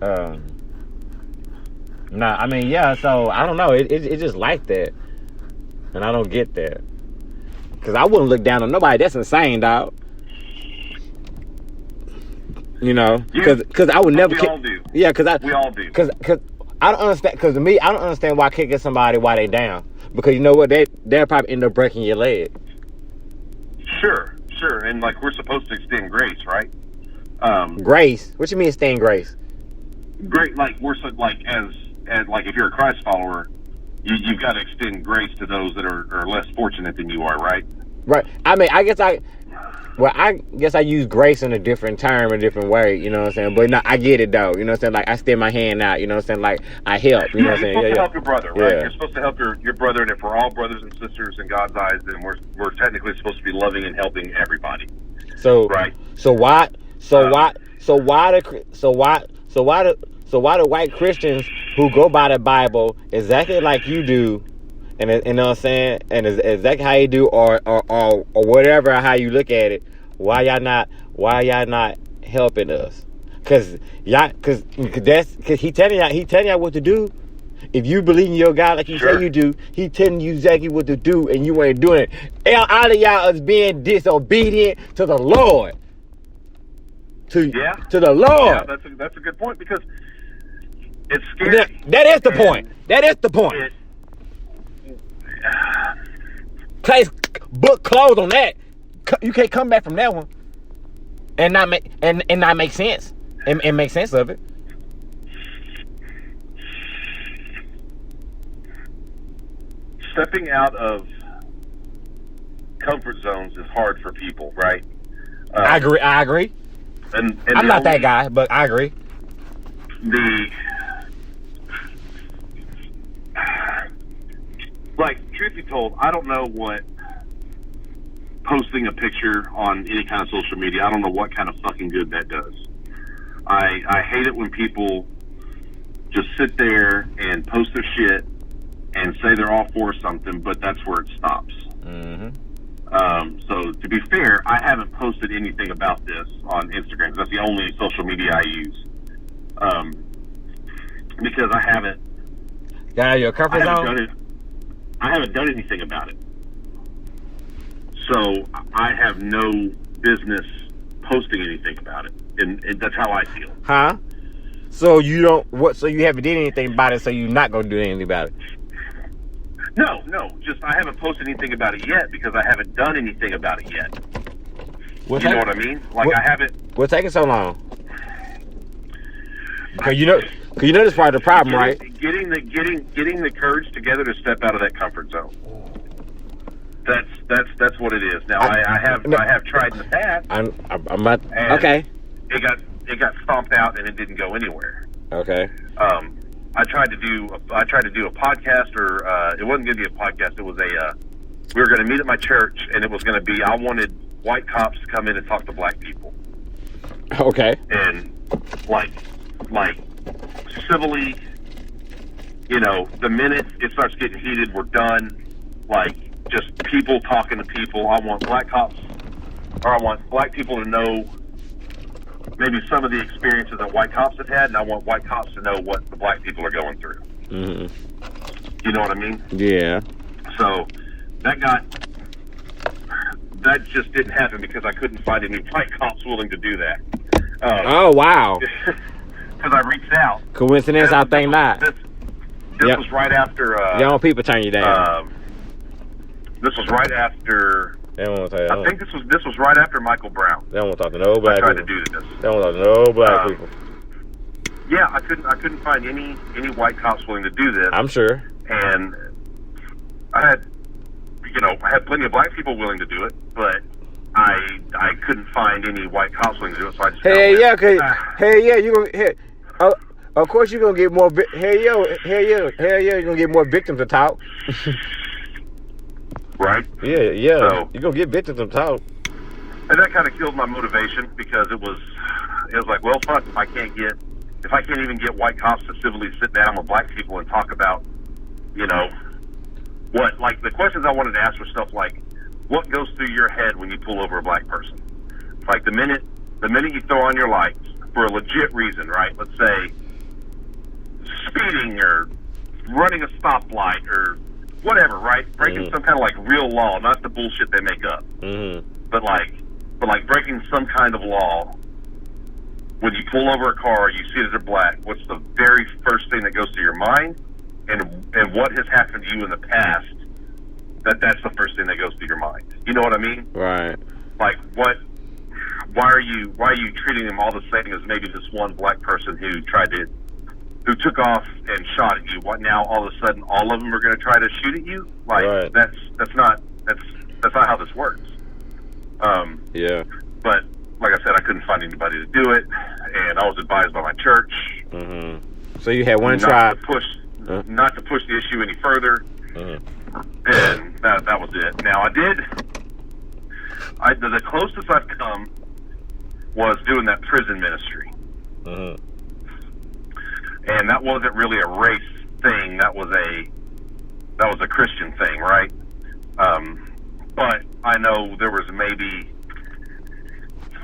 So I don't know. It's just like that, and I don't get that. Cause I wouldn't look down on nobody. That's insane, dog. You know, cause I would never. We all do. Yeah, we all do. Cause I don't understand. Cause to me, I don't understand why kicking somebody while they down. Because you know what, they'll probably end up breaking your leg. Sure, and like we're supposed to extend grace, right? Grace? What you mean extend grace? Great, like we're so like as like if you're a Christ follower, you've got to extend grace to those that are less fortunate than you are, right? Right. I mean, I guess I use grace in a different term, a different way, you know what I'm saying? But no, I get it though, you know what I'm saying? Like I extend my hand out, you know what I'm saying? Like I help, you know what I'm saying? You're supposed to help your brother, right? Yeah. You're supposed to help your brother, and if we're all brothers and sisters in God's eyes, then we're technically supposed to be loving and helping everybody. So right. So why do white Christians who go by the Bible exactly like you do, and you know what I'm saying, and is exactly how you do, or whatever how you look at it, why y'all not helping us? Cause he telling y'all what to do. If you believe in your God like you say you do, he telling you exactly what to do, and you ain't doing it. All of y'all is being disobedient to the Lord. To the Lord. Yeah, that's a good point, because it's scary. That is the point. That is the point. Place book closed on that. You can't come back from that one and not make sense and make sense of it. Stepping out of comfort zones is hard for people, right? I agree. And I'm not that guy, but I agree. Truth be told, I don't know what posting a picture on any kind of social media, I don't know what kind of fucking good that does. I hate it when people just sit there and post their shit and say they're all for something, but that's where it stops. Mm-hmm. So to be fair, I haven't posted anything about this on Instagram, 'cause that's the only social media I use. Because I haven't. Got out of your comfort zone? I haven't done anything about it. So I have no business posting anything about it. And that's how I feel. Huh? So you don't, so you haven't did anything about it, so you're not going to do anything about it? No, just I haven't posted anything about it yet because I haven't done anything about it yet. You know what I mean? Like I haven't. What's taking so long? Because you know this part of the problem, right? Getting the courage together to step out of that comfort zone. That's what it is. Now I have tried in the past. I'm not okay. It got stomped out and it didn't go anywhere. Okay. I tried to do a podcast, or it wasn't going to be a podcast. It was we were going to meet at my church, and it was going to be, I wanted white cops to come in and talk to black people. Okay. And like civilly, the minute it starts getting heated, we're done. Like just people talking to people. I want black cops, or I want black people to know maybe some of the experiences that white cops have had, and I want white cops to know what the black people are going through. Mm-hmm. You know what I mean? Yeah. So that just didn't happen because I couldn't find any white cops willing to do that. Oh, wow. Because I reached out. Coincidence? I think not. This was right after... young people turn you down. This was right after... They don't want to tell you. I think this was right after Michael Brown. They don't want to talk to no black people. I tried people. to do this. They don't want to talk to no black people. Yeah, I couldn't find any white cops willing to do this. I'm sure. And I had plenty of black people willing to do it, but I couldn't find any white cops willing to do it. So I just you gonna of course you're gonna get more. You're gonna get more victims to talk. Right? Yeah. So, you're gonna get victims to talk. And that kind of killed my motivation because it was like, well, fuck, if I can't even get white cops to civilly sit down with black people and talk about, what, like the questions I wanted to ask were stuff like, what goes through your head when you pull over a black person? Like the minute you throw on your lights for a legit reason, right? Let's say speeding or running a stoplight or whatever, right? Breaking some kind of like real law, not the bullshit they make up. Mm-hmm. But like breaking some kind of law. When you pull over a car, you see that they're black. What's the very first thing that goes through your mind? And what has happened to you in the past? That's the first thing that goes through your mind. You know what I mean? Right. Like what? Why are you treating them all the same as maybe this one black person who took off and shot at you? What now? All of a sudden, all of them are going to try to shoot at you? Like right. That's not how this works. Yeah. But like I said, I couldn't find anybody to do it, and I was advised by my church. Mm-hmm. So you had one try not to push the issue any further, and that was it. Now the closest I've come was doing that prison ministry. Mm-hmm. And that wasn't really a race thing. That was a Christian thing, right? But I know there was maybe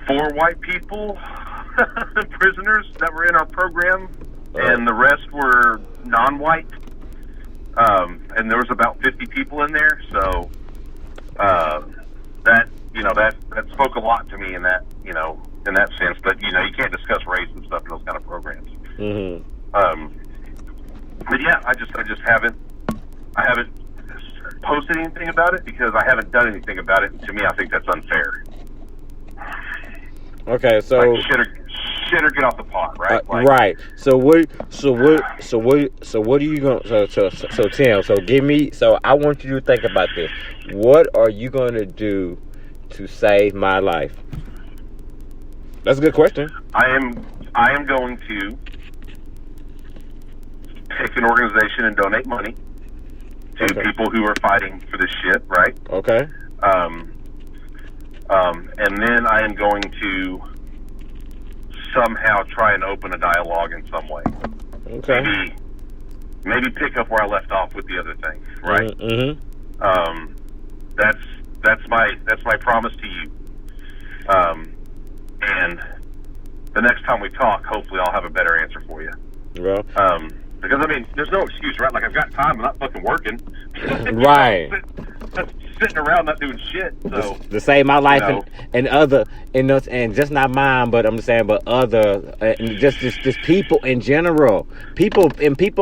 4 white people, prisoners that were in our program, and the rest were non-white. And there was about 50 people in there, so that spoke a lot to me in that sense. But you can't discuss race and stuff in those kind of programs. Mm-hmm. But yeah, I just haven't posted anything about it because I haven't done anything about it. And to me, I think that's unfair. Okay, so like shit or get off the pot, right? Right. So what are you going? So Tim. So give me. So I want you to think about this. What are you going to do to save my life? That's a good question. I am going to pick an organization and donate money to people who are fighting for this shit, right? Okay. And then I am going to somehow try and open a dialogue in some way. Okay. Maybe pick up where I left off with the other thing, right? Mm-hmm. that's my promise to you. And the next time we talk, hopefully I'll have a better answer for you. Well, because I mean, there's no excuse, right? Like I've got time, I'm not fucking working. Right. Sitting around not doing shit. So to save my life, you know, and other, and just not mine, but I'm saying, but other, and just people in general, people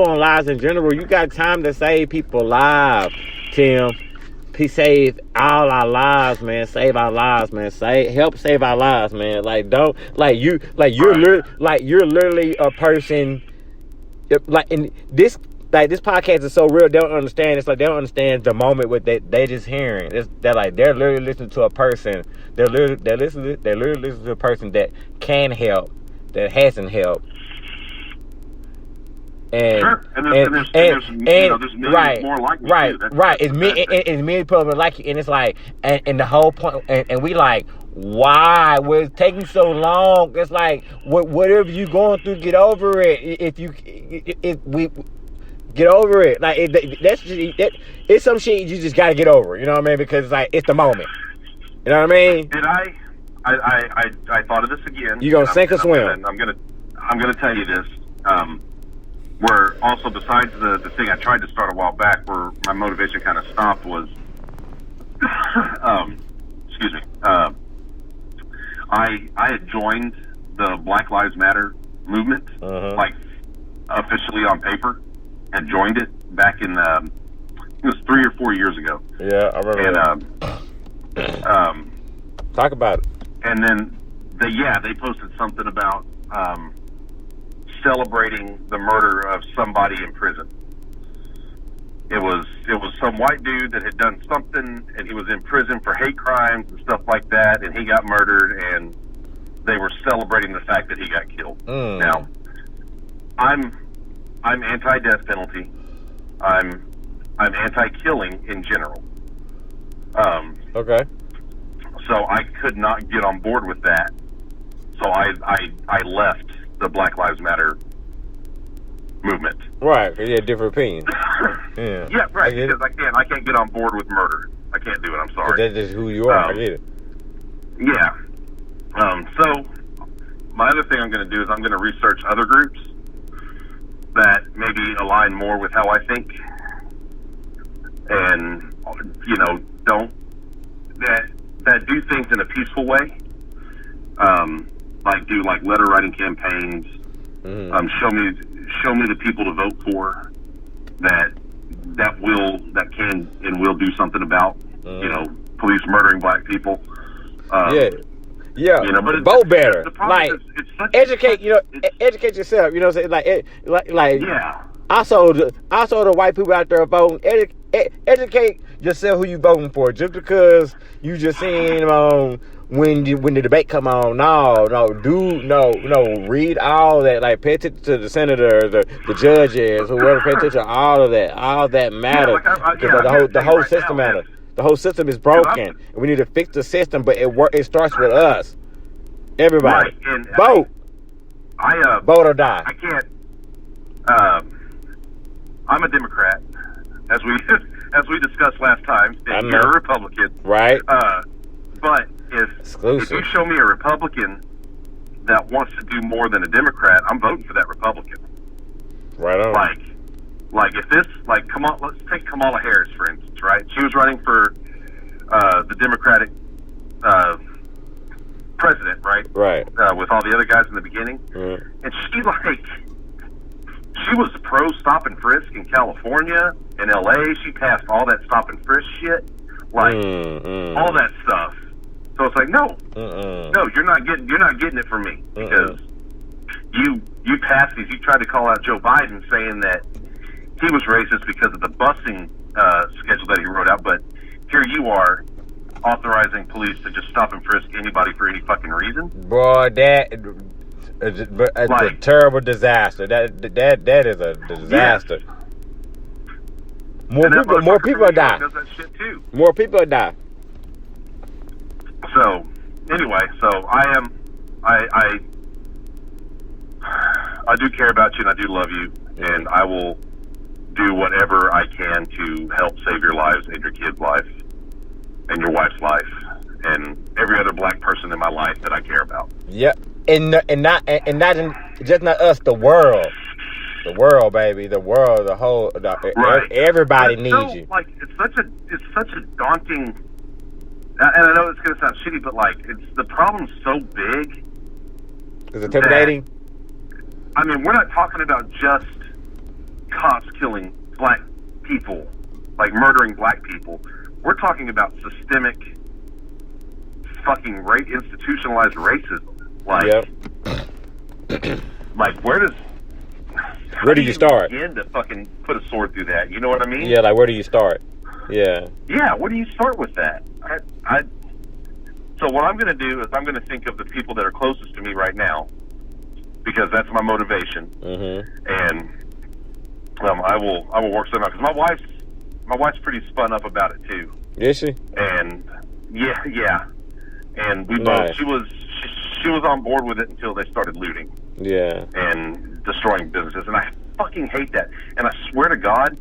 on lives in general. You got time to save people lives, Tim. Save all our lives, man. Save our lives, man. Help save our lives, man. Like you're literally a person. Like in this. Like this podcast is so real, they don't understand. It's like they don't understand the moment with they just hearing. They're literally listening to a person. They're literally listening to a person that can help, that hasn't helped. And sure. And there's millions more like you. Right. It's many people like you, and it's like, and the whole point, and we like, why? Well, it's taking so long. It's like whatever you going through, get over it. If we. Get over it. Like it's some shit you just gotta get over. You know what I mean? Because it's like it's the moment. You know what I mean? And I thought of this again. You gonna sink or swim? I'm gonna tell you this. Where also besides the thing I tried to start a while back, where my motivation kind of stopped was, excuse me. I had joined the Black Lives Matter movement, like officially on paper. And joined it back in it was 3 or 4 years ago. Yeah, I remember. And talk about it. And then they posted something about celebrating the murder of somebody in prison. It was some white dude that had done something, and he was in prison for hate crimes and stuff like that, and he got murdered, and they were celebrating the fact that he got killed. Now, I'm anti-death penalty. I'm anti-killing in general. Okay. So I could not get on board with that. So I left the Black Lives Matter movement. Right. You had different opinions. Yeah. Yeah. Right. Because I can't get on board with murder. I can't do it. I'm sorry. That's just who you are. I get it. Yeah. So my other thing I'm going to do is I'm going to research other groups that maybe align more with how I think, and that do things in a peaceful way, like letter writing campaigns. Show me the people to vote for that can and will do something about police murdering black people. Yeah, but vote better. Like educate yourself. You know what I'm saying? Like yeah. Also the white people out there voting. Educate yourself who you voting for. Just because you just seen them on when the debate come on. No. Read all that. Like pay attention to the senators, the judges, whoever. Pay attention to all of that. All that matters because the whole system matters. The whole system is broken, and we need to fix the system. But it starts with us, everybody. Right. And vote. Vote or die. I can't. I'm a Democrat, as we discussed last time. And you're a Republican, right? But if you show me a Republican that wants to do more than a Democrat, I'm voting for that Republican. Right on. Like if this, let's take Kamala Harris, for instance, right? She was running for the Democratic president, right? Right. With all the other guys in the beginning. And she was pro stop and frisk in California, in LA. She passed all that stop and frisk shit, all that stuff. So it's like, no, you're not getting it from me because you passed these. You tried to call out Joe Biden saying that he was racist because of the busing schedule that he wrote out, but here you are authorizing police to just stop and frisk anybody for any fucking reason. Boy, it's a terrible disaster. That is a disaster. Yeah. More people die. Does that shit too. More people die. So anyway, I do care about you and I do love you, and I will do whatever I can to help save your lives and your kid's life. and your wife's life and every other black person in my life that I care about. Yep. And not just not us, the world. The world, baby, the world, the whole, right. Everybody needs you. Like it's such a daunting. And I know it's gonna sound shitty, but like the problem's so big. It's intimidating. I mean, we're not talking about just cops killing black people, like murdering black people. We're talking about systemic, fucking institutionalized racism. Like, yep. Like where do you start? Begin to fucking put a sword through that? You know what I mean? Yeah, like where do you start? Yeah. Yeah, where do you start with that? So what I'm going to do is I'm going to think of the people that are closest to me right now, because that's my motivation. Mm-hmm. And I will work something out, because my wife's pretty spun up about it too. Is she? And yeah. And we nice. both she was on board with it until they started looting. Yeah. And destroying businesses, and I fucking hate that. And I swear to God,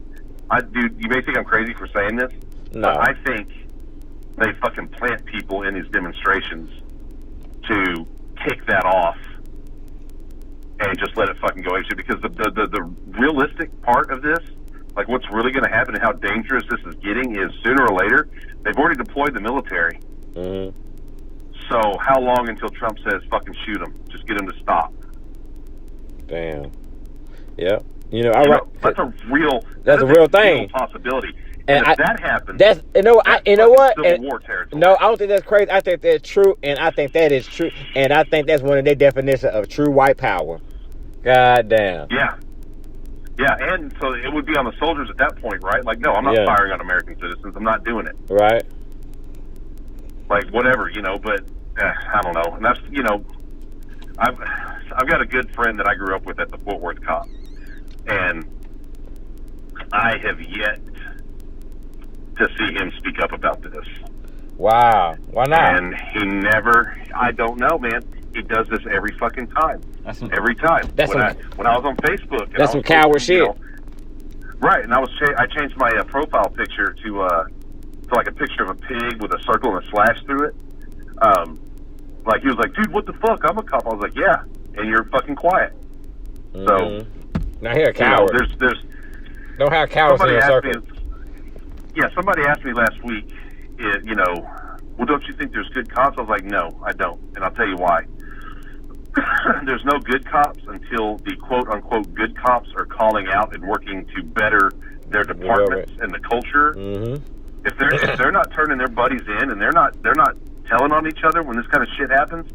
dude, you may think I'm crazy for saying this, no. but I think they fucking plant people in these demonstrations to kick that off and just let it fucking go into, because the realistic part of this, like what's really going to happen and how dangerous this is getting, is sooner or later they've already deployed the military. Mm-hmm. So how long until Trump says fucking shoot them? Just get them to stop. Damn. Yeah. That's a real thing. Real possibility. And if that happens, that's what? Civil War territory. No, I don't think that's crazy. I think that's true, and I think that is true, and I think that's one of their definitions of true white power. God damn. Yeah. Yeah, and so it would be on the soldiers at that point, right? Like, no, I'm not firing on American citizens. I'm not doing it. Right. Like, whatever, but I don't know. And that's, I've got a good friend that I grew up with at the Fort Worth cop, and I have yet to see him speak up about this. Wow. Why not? And he never, I don't know, man. He does this every fucking time. Every time. When I was on Facebook. That's some coward shit. Right, and I changed my profile picture to like a picture of a pig with a circle and a slash through it. Like, he was like, dude, what the fuck? I'm a cop. I was like, yeah, and you're fucking quiet. Mm-hmm. So, now here, a coward. There's don't have cowards in your circle. Somebody asked me last week, well, don't you think there's good cops? I was like, no, I don't, and I'll tell you why. There's no good cops until the quote-unquote good cops are calling out and working to better their departments and the culture. Mm-hmm. If they're not turning their buddies in, and they're not telling on each other when this kind of shit happens,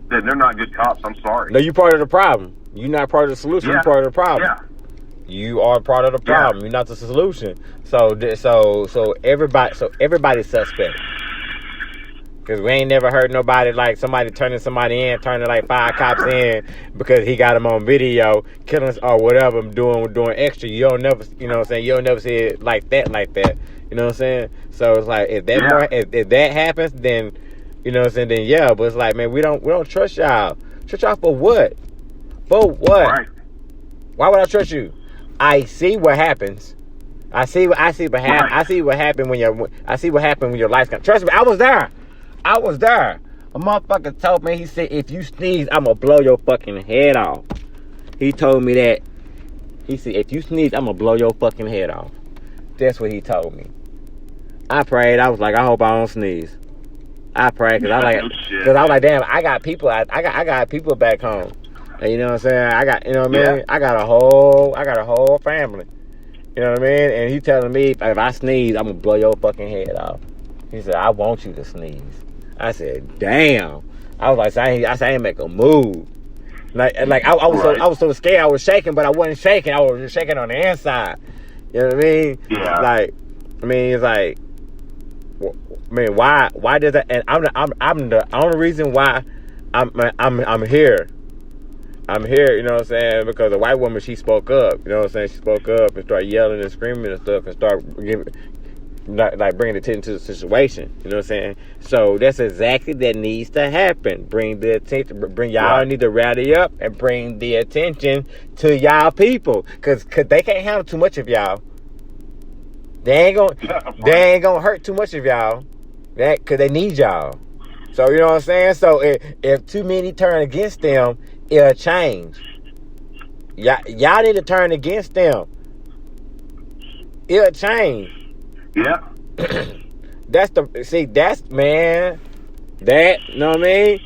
then they're not good cops. I'm sorry. No, you're part of the problem. You're not part of the solution. You're part of the problem. Yeah. You are part of the problem. You're not the solution. So everybody's suspect. Because we ain't never heard nobody, like somebody turning like 5 cops in because he got them on video, killing us or whatever, doing extra. You don't never, you know what I'm saying? You don't never see it like that. You know what I'm saying? So it's like, if that happens, then, you know what I'm saying? Then yeah, but it's like, man, we don't trust y'all. Trust y'all for what? For what? Right. Why would I trust you? I see what happens. I see what happens when your life comes. Trust me, I was there. A motherfucker told me, he said, if you sneeze, I'm gonna blow your fucking head off. He told me that. He said, if you sneeze, I'm gonna blow your fucking head off. That's what he told me. I prayed. I was like, I hope I don't sneeze. I prayed because I was like, damn, I got people. I got people back home. And you know what I'm saying? I got, you know what I mean? I got a whole family. You know what I mean? And he telling me, if I sneeze, I'm gonna blow your fucking head off. He said, I want you to sneeze. I said, damn. I was like, I ain't make a move. Like I was so scared. I was shaking, but I wasn't shaking. I was just shaking on the inside. You know what I mean? Yeah. Like, I mean, it's like, I mean, why does that? And I'm the only reason why I'm here. I'm here, you know what I'm saying? Because a white woman, she spoke up. You know what I'm saying? She spoke up and started yelling and screaming and stuff and started bringing attention to the situation. You know what I'm saying? So that's exactly that needs to happen. Bring the attention. Bring y'all need to rally up and bring the attention to y'all people, cause they can't handle too much of y'all. They ain't gonna hurt too much of y'all. That because they need y'all. So you know what I'm saying. So if too many turn against them, it'll change. Y'all need to turn against them. It'll change. Yeah. That's man. That, you know what I mean?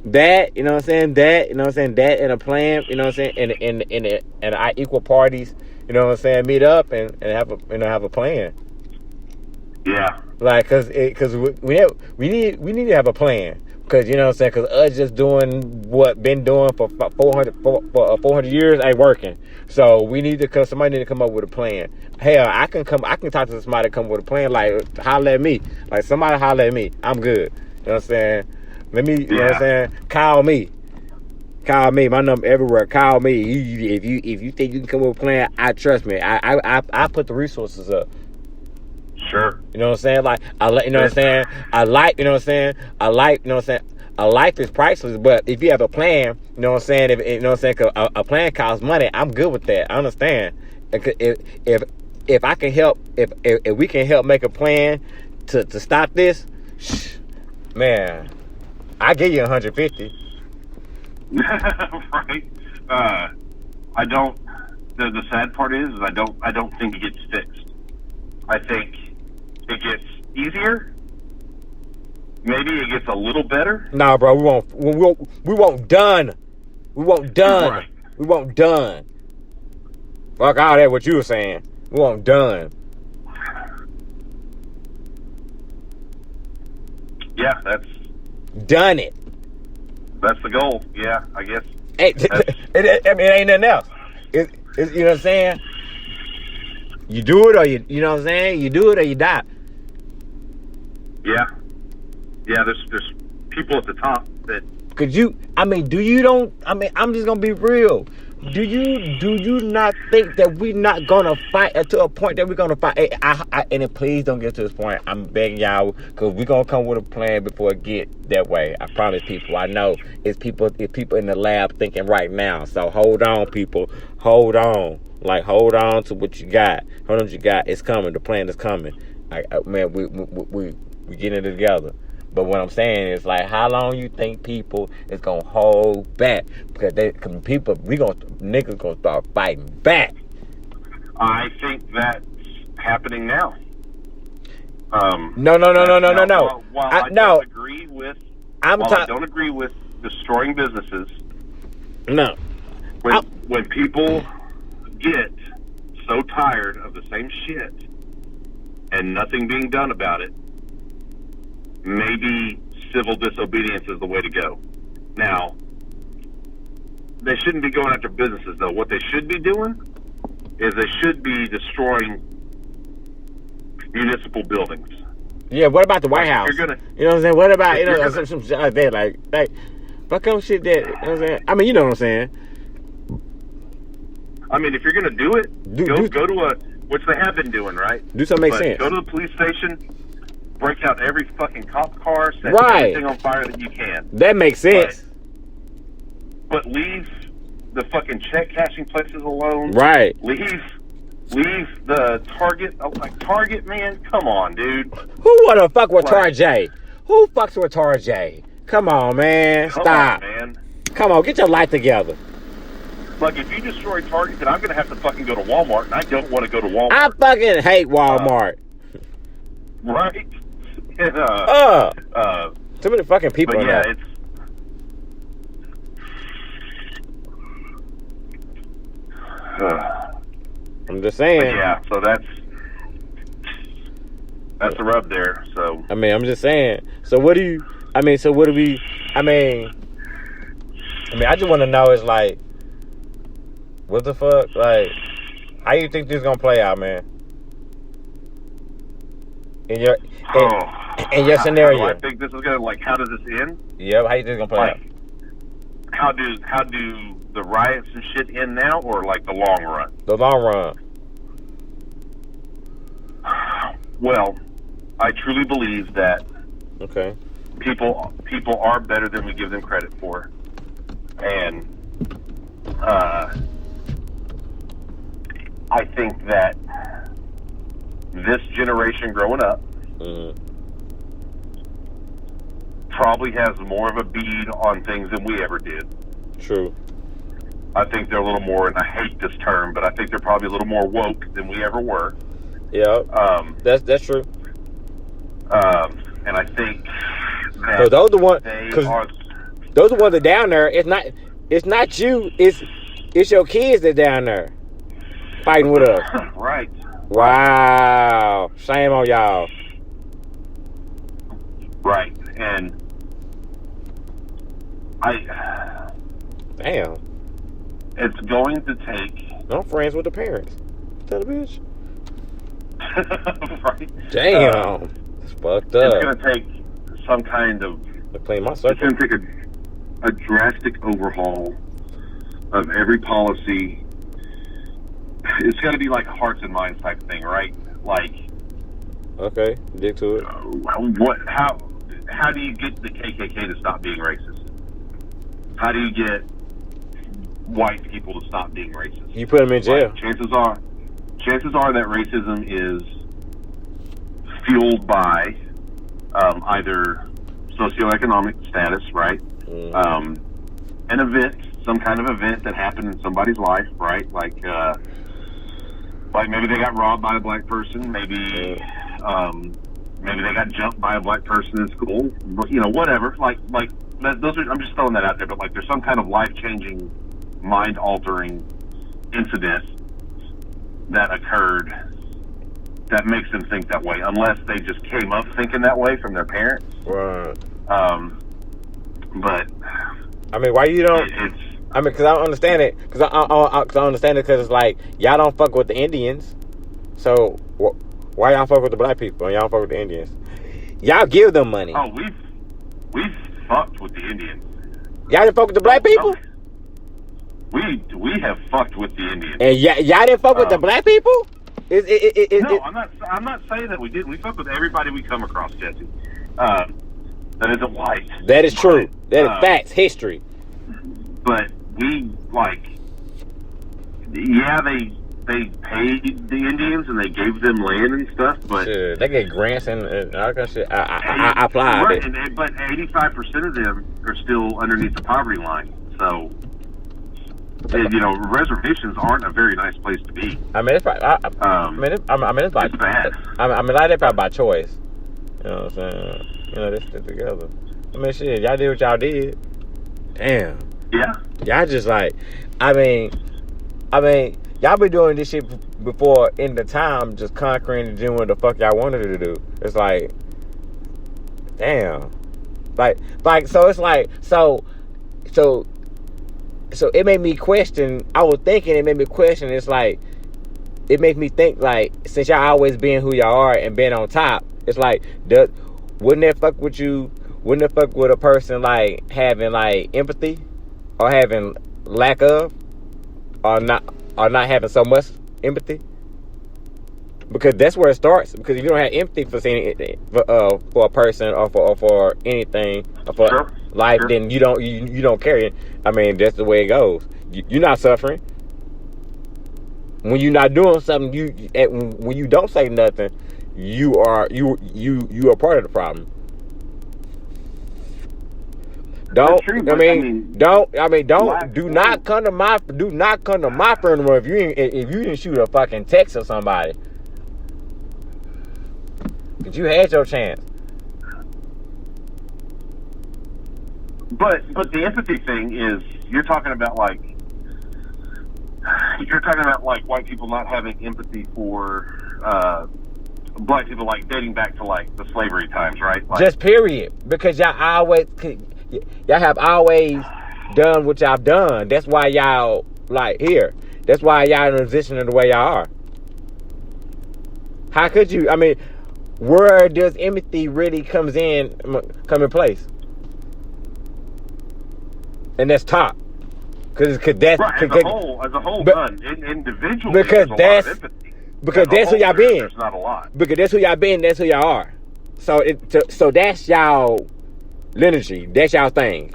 That, you know what I'm saying? That, you know what I'm saying? That and a plan, you know what I'm saying? And I equal parties, you know what I'm saying? Meet up and have a plan. Yeah. Like, cause we need to have a plan. Cause you know what I'm saying? Cause us just doing what been doing for 400 years ain't working. So we need to somebody need to come up with a plan. Hell, I can talk to somebody to come up with a plan. Like, holler at me. Like, somebody holler at me. I'm good. You know what I'm saying? You know what I'm saying? Call me. My number everywhere. Call me. If you think you can come up with a plan, trust me. I put the resources up. Sure. You know what I'm saying? Like, you know what I'm saying? You know what I'm saying? You know what I'm saying? A life is priceless, but if you have a plan, you know what I'm saying? You know what I'm saying? 'Cause a plan costs money. I'm good with that. I understand. If I can help, if we can help make a plan to stop this, man, I give you 150. Right. I don't. The sad part is I don't think it gets fixed. I think it gets easier. Maybe it gets a little better. Nah, bro, we won't done. Right. We won't done. Fuck all that what you were saying. We won't done. Yeah, that's done it. That's the goal. Yeah, I guess. It ain't nothing else. You know what I'm saying? You do it or you know what I'm saying? You do it or you die. Yeah. Yeah, there's people at the top that I'm just gonna be real. Do you not think that we're not gonna fight to a point that we're gonna fight? And please don't get to this point. I'm begging y'all, because we're gonna come with a plan before it get that way. I promise people. I know it's people in the lab thinking right now. So hold on, people. Hold on. Like, hold on to what you got. Hold on to what you got. It's coming. The plan is coming. Man, we getting it together. But what I'm saying is, like, how long you think people is gonna hold back? Because niggas gonna start fighting back. I think that's happening now. No. While I don't agree with destroying businesses. No. When people get so tired of the same shit and nothing being done about it, maybe civil disobedience is the way to go. Now, they shouldn't be going after businesses, though. What they should be doing is they should be destroying municipal buildings. Yeah, what about the White House? You know what I'm saying? What about, some shit like that? Like, fuck up shit that, you know what I'm saying? I mean, you know what I'm saying? I mean, if you're going to do it, go to which they have been doing, right? Do something make sense. Go to the police station, break out every fucking cop car, set everything on fire that you can. That makes sense. But leave the fucking check cashing places alone. Right. Leave the Target. Like, Target, man, come on, dude. Who wanna fuck with Target? Who fucks with Target? Come on, man. Stop. Come on, man. Come on, get your life together. Like, if you destroy Target, then I'm gonna have to fucking go to Walmart, and I don't want to go to Walmart. I fucking hate Walmart. Right? Too many fucking people. But yeah, it's. I'm just saying. But yeah, so that's the rub there. So I mean, I'm just saying. So what do we? I just want to know is, like, what the fuck? Like, how you think this is gonna play out, man? In your scenario, I think this is gonna, like, how does this end? Yeah, how you think it's gonna play out? How do the riots and shit end now, or like the long run? The long run. Well, I truly believe that okay, people are better than we give them credit for, and I think that this generation growing up probably has more of a bead on things than we ever did. True. I think they're a little more, and I hate this term, but I think they're probably a little more woke than we ever were. Yeah. That's true. And I think that so those are the ones. Those are the ones that down there. It's not you. It's your kids that down there fighting with us. Right. Wow. Shame on y'all. Right. And damn. It's going to take. I'm friends with the parents. Tell the bitch. Right. Damn. It's fucked up. It's going to take some kind of. Clean my circle. It's going to take a drastic overhaul of every policy. It's got to be like a hearts and minds type thing, right? Like. Okay, dig to it. How do you get the KKK to stop being racist? How do you get white people to stop being racist? You put them in jail. Like, chances are that racism is fueled by either socioeconomic status, right? Mm. An event, some kind of event that happened in somebody's life, right? Like maybe they got robbed by a black person, maybe they got jumped by a black person in school, whatever. Like those are, I'm just throwing that out there, but like there's some kind of life-changing, mind-altering incident that occurred that makes them think that way, unless they just came up thinking that way from their parents. Right. But I mean, why you don't? Because I don't understand it. Because I understand it because it's like y'all don't fuck with the Indians, so why y'all fuck with the black people and y'all fuck with the Indians? Y'all give them money. Oh, we've fucked with the Indians. Y'all didn't fuck with the black people. We have fucked with the Indians. And y'all didn't fuck with the black people. No, I'm not saying that we didn't. We fuck with everybody we come across, Jesse. That isn't white. That is true. That is facts, history. But we they paid the Indians and they gave them land and stuff, but sure, they get grants and all that kind of shit. I applied right, it. But 85% of them are still underneath the poverty line. So, reservations aren't a very nice place to be. I mean, it's probably, it's by, it's bad. I mean, like, they're probably by choice. You know what I'm saying? They stick together. I mean, shit, y'all did what y'all did. Damn. Yeah. Y'all just like, I mean, y'all been doing this shit before in the time, just conquering and doing what the fuck y'all wanted to do. It's like, damn. Like, so it's like, so it made me question. I was thinking, it made me question. It's like, it makes me think, like, since y'all always being who y'all are and being on top, it's like, wouldn't that fuck with you? Wouldn't it fuck with a person like having like empathy, or having lack of, or not having so much empathy? Because that's where it starts. Because if you don't have empathy for a person or for anything or for life, then you don't care. I mean, that's the way it goes. You're not suffering when you're not doing something. When you don't say nothing, you are part of the problem. Do not come to my funeral if you didn't shoot a fucking text or somebody. Cause you had your chance. But the empathy thing is, you're talking about like white people not having empathy for black people, like dating back to like the slavery times, right? Like, just period. Because y'all have always done what y'all done. That's why y'all like here. That's why y'all in a position of the way y'all are. How could you? I mean, where does empathy really come in place? And that's top. Cause that's right, as a whole, done individually. Because that's empathy. Because that's who y'all been. There's not a lot. Because that's who y'all been. That's who y'all are. So that's y'all liturgy. That's y'all thing,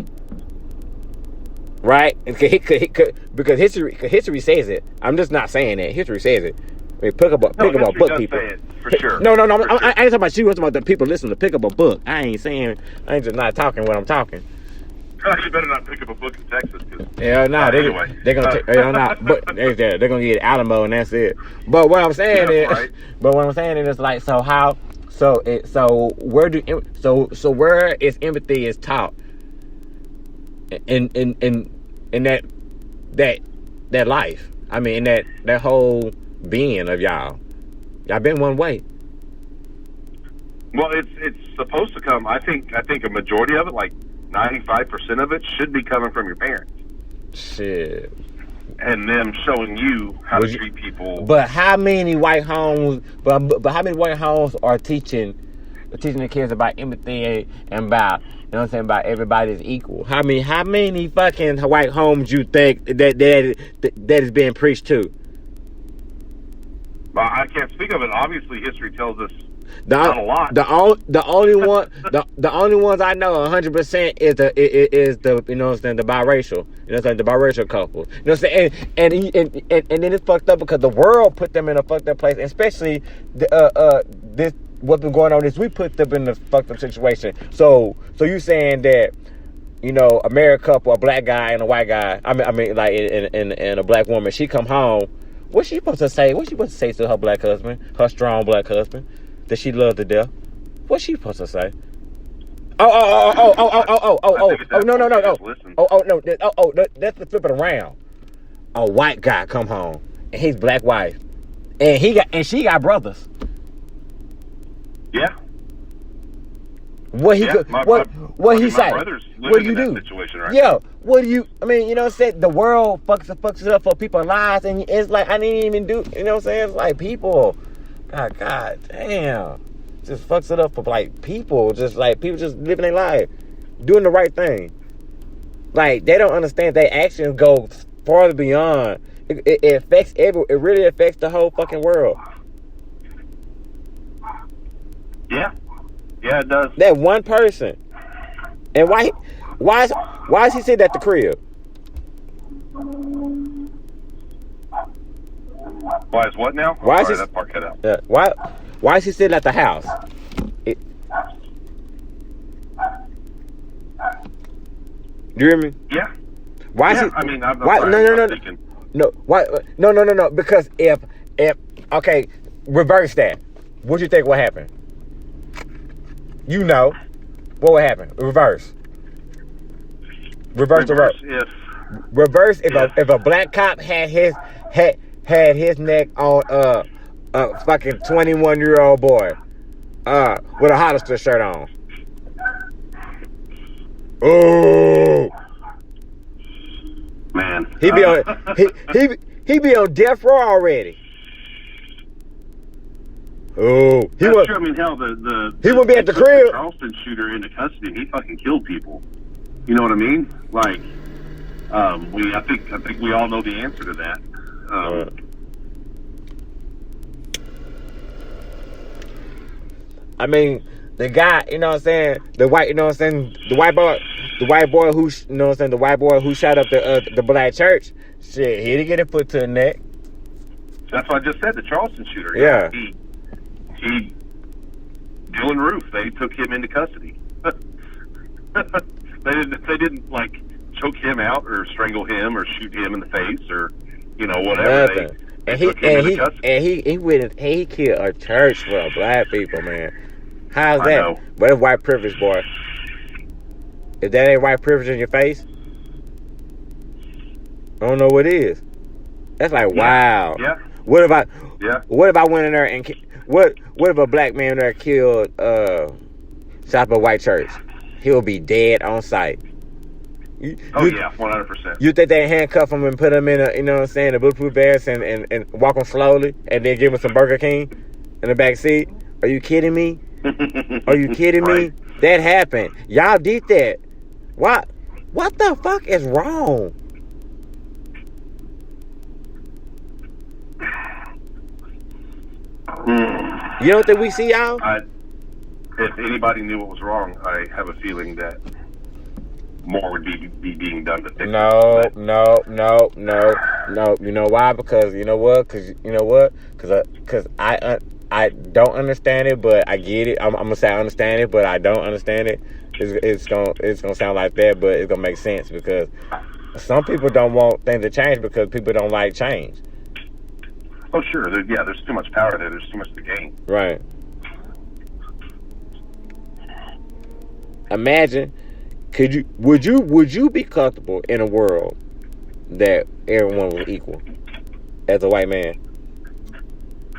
right? Because history says it. I'm just not saying that. History says it. I mean, pick up a book, people. For sure. No. I ain't talking about you. I'm talking about the people listening to pick up a book. I ain't just not talking what I'm talking. You better not pick up a book in Texas. They're gonna take. But they're gonna get Alamo and that's it. But what I'm saying is like, so how? So where is empathy is taught in that life? I mean, in that whole being of y'all been one way. Well, it's supposed to come. I think a majority of it, like 95% of it, should be coming from your parents. Shit. And them showing you how to treat people. But how many white homes? But how many white homes are teaching the kids about empathy and about, you know what I'm saying, about everybody's equal? How many fucking white homes you think that is being preached to? Well, I can't speak of it. Obviously, history tells us not a lot. The only ones I know 100% is the you know what I'm saying, the biracial. You know what I'm saying, the biracial couple. You know what I'm saying, and then it's fucked up because the world put them in a fucked up place, especially this what's been going on is we put them in a fucked up situation. So you saying that, you know, a married couple, a black guy and a white guy, I mean like and a black woman, she come home. What's she supposed to say? What's she supposed to say to her black husband, her strong black husband, that she loved to death? What's she supposed to say? No. Let's flip it around. A white guy come home and his black wife, and she got brothers. Yeah. What he say? What do you do? Yeah. What do you? I mean, you know what I'm saying? The world fucks it up for people's lives, and it's like I didn't even do. You know what I'm saying? It's like people, God damn, just fucks it up for like people, just like people just living their life, doing the right thing. Like they don't understand their actions go farther beyond. It affects it really affects the whole fucking world. Yeah. Yeah, it does. That one person. And why is he sitting at the crib? Why is what now? Why is he, that part cut out. Why is he sitting at the house? You hear me? Yeah. Why is he? I mean, I'm why, no. No, why? No. Because if okay, reverse that. What do you think will happen? You know, what would happen? Reverse the road. Reverse if a black cop had his neck on a fucking 21-year-old boy with a Hollister shirt on. Oh man, he be on death row already. Oh, he was. True. I mean, hell, he wouldn't be at the crib. The Charleston shooter into custody. He fucking killed people. You know what I mean? Like, I think we all know the answer to that. I mean, the guy, you know what I'm saying, the white boy who, you know what I'm saying, the white boy who shot up the black church. Shit, he didn't get a foot to the neck. That's what I just said. The Charleston shooter. Yeah. He Dylan Roof, they took him into custody. They didn't like choke him out or strangle him or shoot him in the face or, you know, whatever. He killed a church full of black people, man. How's that? Know. But that's white privilege, boy. If that ain't white privilege in your face, I don't know what is. That's like, wow. Yeah. What if I went in there and what if a black man there killed shot up a white church? He'll be dead on sight. Yeah, 100%. You think they handcuff him and put him in a, you know what I'm saying, a bulletproof vest and walk him slowly and then give him some Burger King in the back seat? Are you kidding me? Are you kidding me? Right. That happened. Y'all did that. What the fuck is wrong? You don't think we see y'all? If anybody knew what was wrong, I have a feeling that more would be being done to fix it. No. You know why? Because you know what? Because I don't understand it, but I get it. I'm gonna say I understand it, but I don't understand it. It's gonna sound like that, but it's gonna make sense because some people don't want things to change because people don't like change. Oh, sure. There's too much power there. There's too much to gain. Right. Imagine, would you be comfortable in a world that everyone was equal as a white man?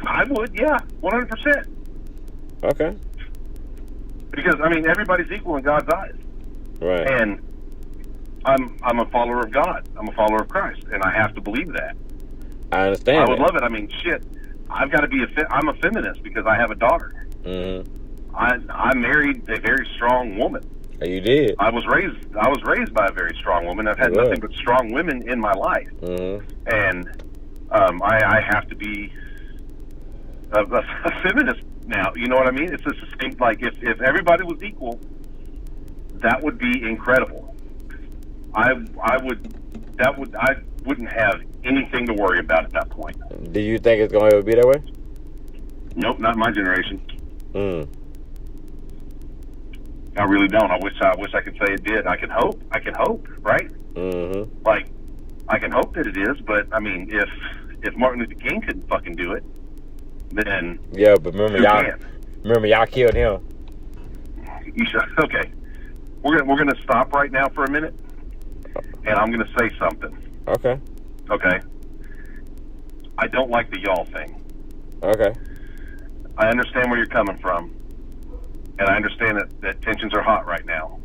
I would, yeah, 100%. Okay. Because I mean, everybody's equal in God's eyes. Right. And I'm a follower of God. I'm a follower of Christ, and I have to believe that. I understand. I would love it. I mean, shit. I've got to be I'm a feminist because I have a daughter. Mm-hmm. I married a very strong woman. You did. I was raised by a very strong woman. I've had nothing but strong women in my life, and I have to be a feminist now. You know what I mean? It's just distinct. Like if everybody was equal, that would be incredible. I wouldn't have anything to worry about at that point. Do you think it's going to be that way? Nope, not my generation. Mm. I really don't. I wish I could say it did. I can hope, right? Mm-hmm. Like, I can hope that it is, but I mean, if Martin Luther King couldn't fucking do it, then yeah. But remember y'all killed him. You should. Okay, we're gonna stop right now for a minute, and I'm gonna say something. Okay. Okay. I don't like the y'all thing. Okay. I understand where you're coming from. And I understand that tensions are hot right now.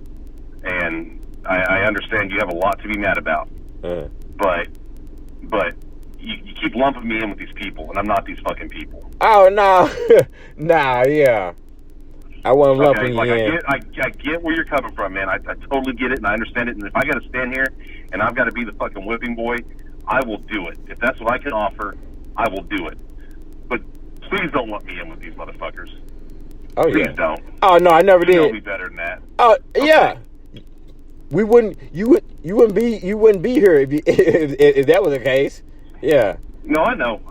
And I understand you have a lot to be mad about. But you keep lumping me in with these people, and I'm not these fucking people. Oh, no. Nah, yeah. I wasn't lumping you in. I get where you're coming from, man. I totally get it, and I understand it. And if I got to stand here and I've got to be the fucking whipping boy, I will do it. If that's what I can offer, I will do it. But please don't lump me in with these motherfuckers. Oh, please yeah. don't. Oh, no, I never did. You know me better than that. Oh, okay. Yeah. You wouldn't be here if that was the case. Yeah. No, I know.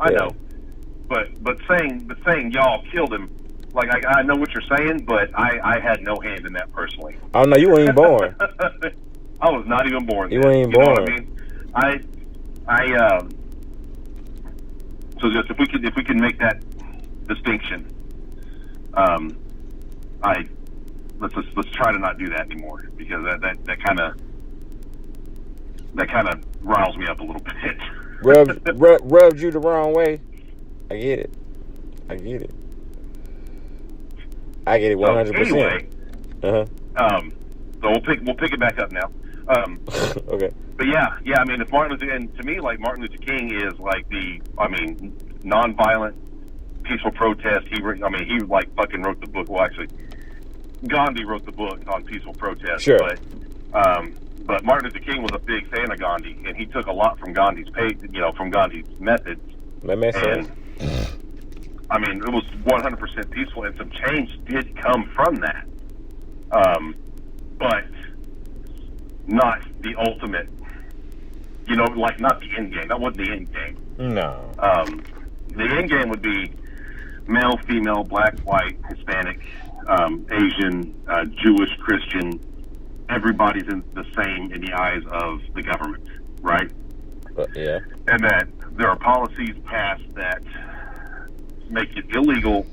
But saying y'all killed him, like I know what you're saying, but I had no hand in that personally. Oh no, you weren't even born. I was not even born. You weren't even born. Know what I mean? So just if we can make that distinction, let's try to not do that anymore, because that kind of riles me up a little bit. rubbed you the wrong way. I get it. I get it 100%. Anyway, so we'll pick it back up now. Okay. But yeah. I mean, if Martin Luther, and to me, like Martin Luther King is like nonviolent, peaceful protest. He like fucking wrote the book. Well, actually, Gandhi wrote the book on peaceful protest. Sure. But Martin Luther King was a big fan of Gandhi, and he took a lot from Gandhi's from Gandhi's methods. That makes sense. I mean, it was 100% peaceful, and some change did come from that. But not the ultimate, like not the end game. That wasn't the end game. No. The end game would be male, female, black, white, Hispanic, Asian, Jewish, Christian. Everybody's the same in the eyes of the government, right? Yeah. And that there are policies passed that make it illegal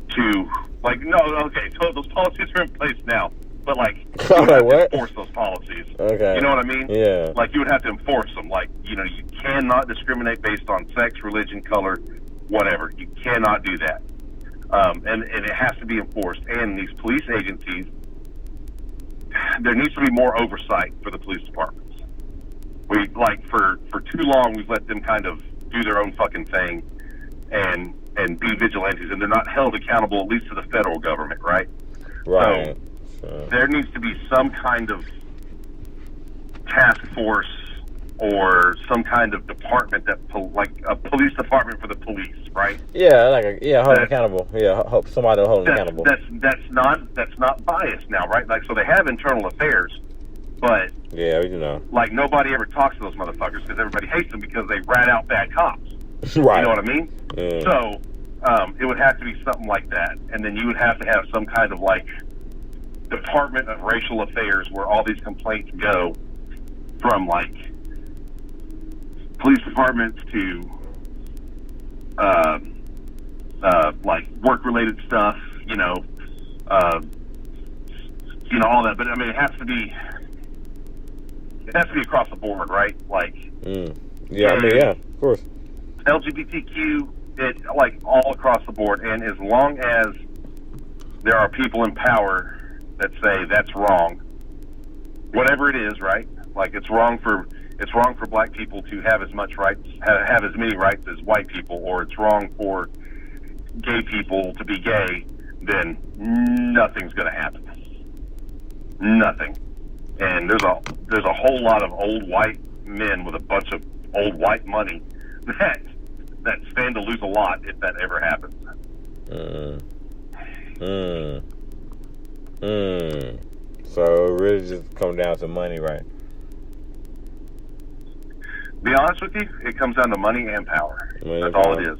to, so those policies are in place now, but you would have to enforce those policies. Okay. You know what I mean? Yeah. You would have to enforce them. You cannot discriminate based on sex, religion, color, whatever. You cannot do that. And it has to be enforced. And these police agencies, there needs to be more oversight for the police departments. We, for too long, we've let them kind of do their own fucking thing and be vigilantes, and they're not held accountable, at least to the federal government, right? Right. So there needs to be some kind of task force or some kind of department like a police department for the police, right? Yeah, hold them accountable. Yeah, hope somebody will hold them accountable. That's not biased now, right? Like, so they have internal affairs, but yeah, you know, like nobody ever talks to those motherfuckers because everybody hates them because they rat out bad cops. Right. You know what I mean? Yeah. So it would have to be something like that, and then you would have to have some kind of like Department of Racial Affairs where all these complaints go from like police departments to like work-related stuff, you know, all that. But I mean, it has to be across the board, right? Like, yeah, I mean, yeah, of course. LGBTQ, like all across the board, and as long as there are people in power that say that's wrong, whatever it is, right? Like it's wrong for black people to have as much rights, have as many rights as white people, or it's wrong for gay people to be gay, then nothing's going to happen. Nothing. And there's a whole lot of old white men with a bunch of old white money that stand to lose a lot if that ever happens. So it really just comes down to money, right? Be honest with you, it comes down to money and power. That's all it is.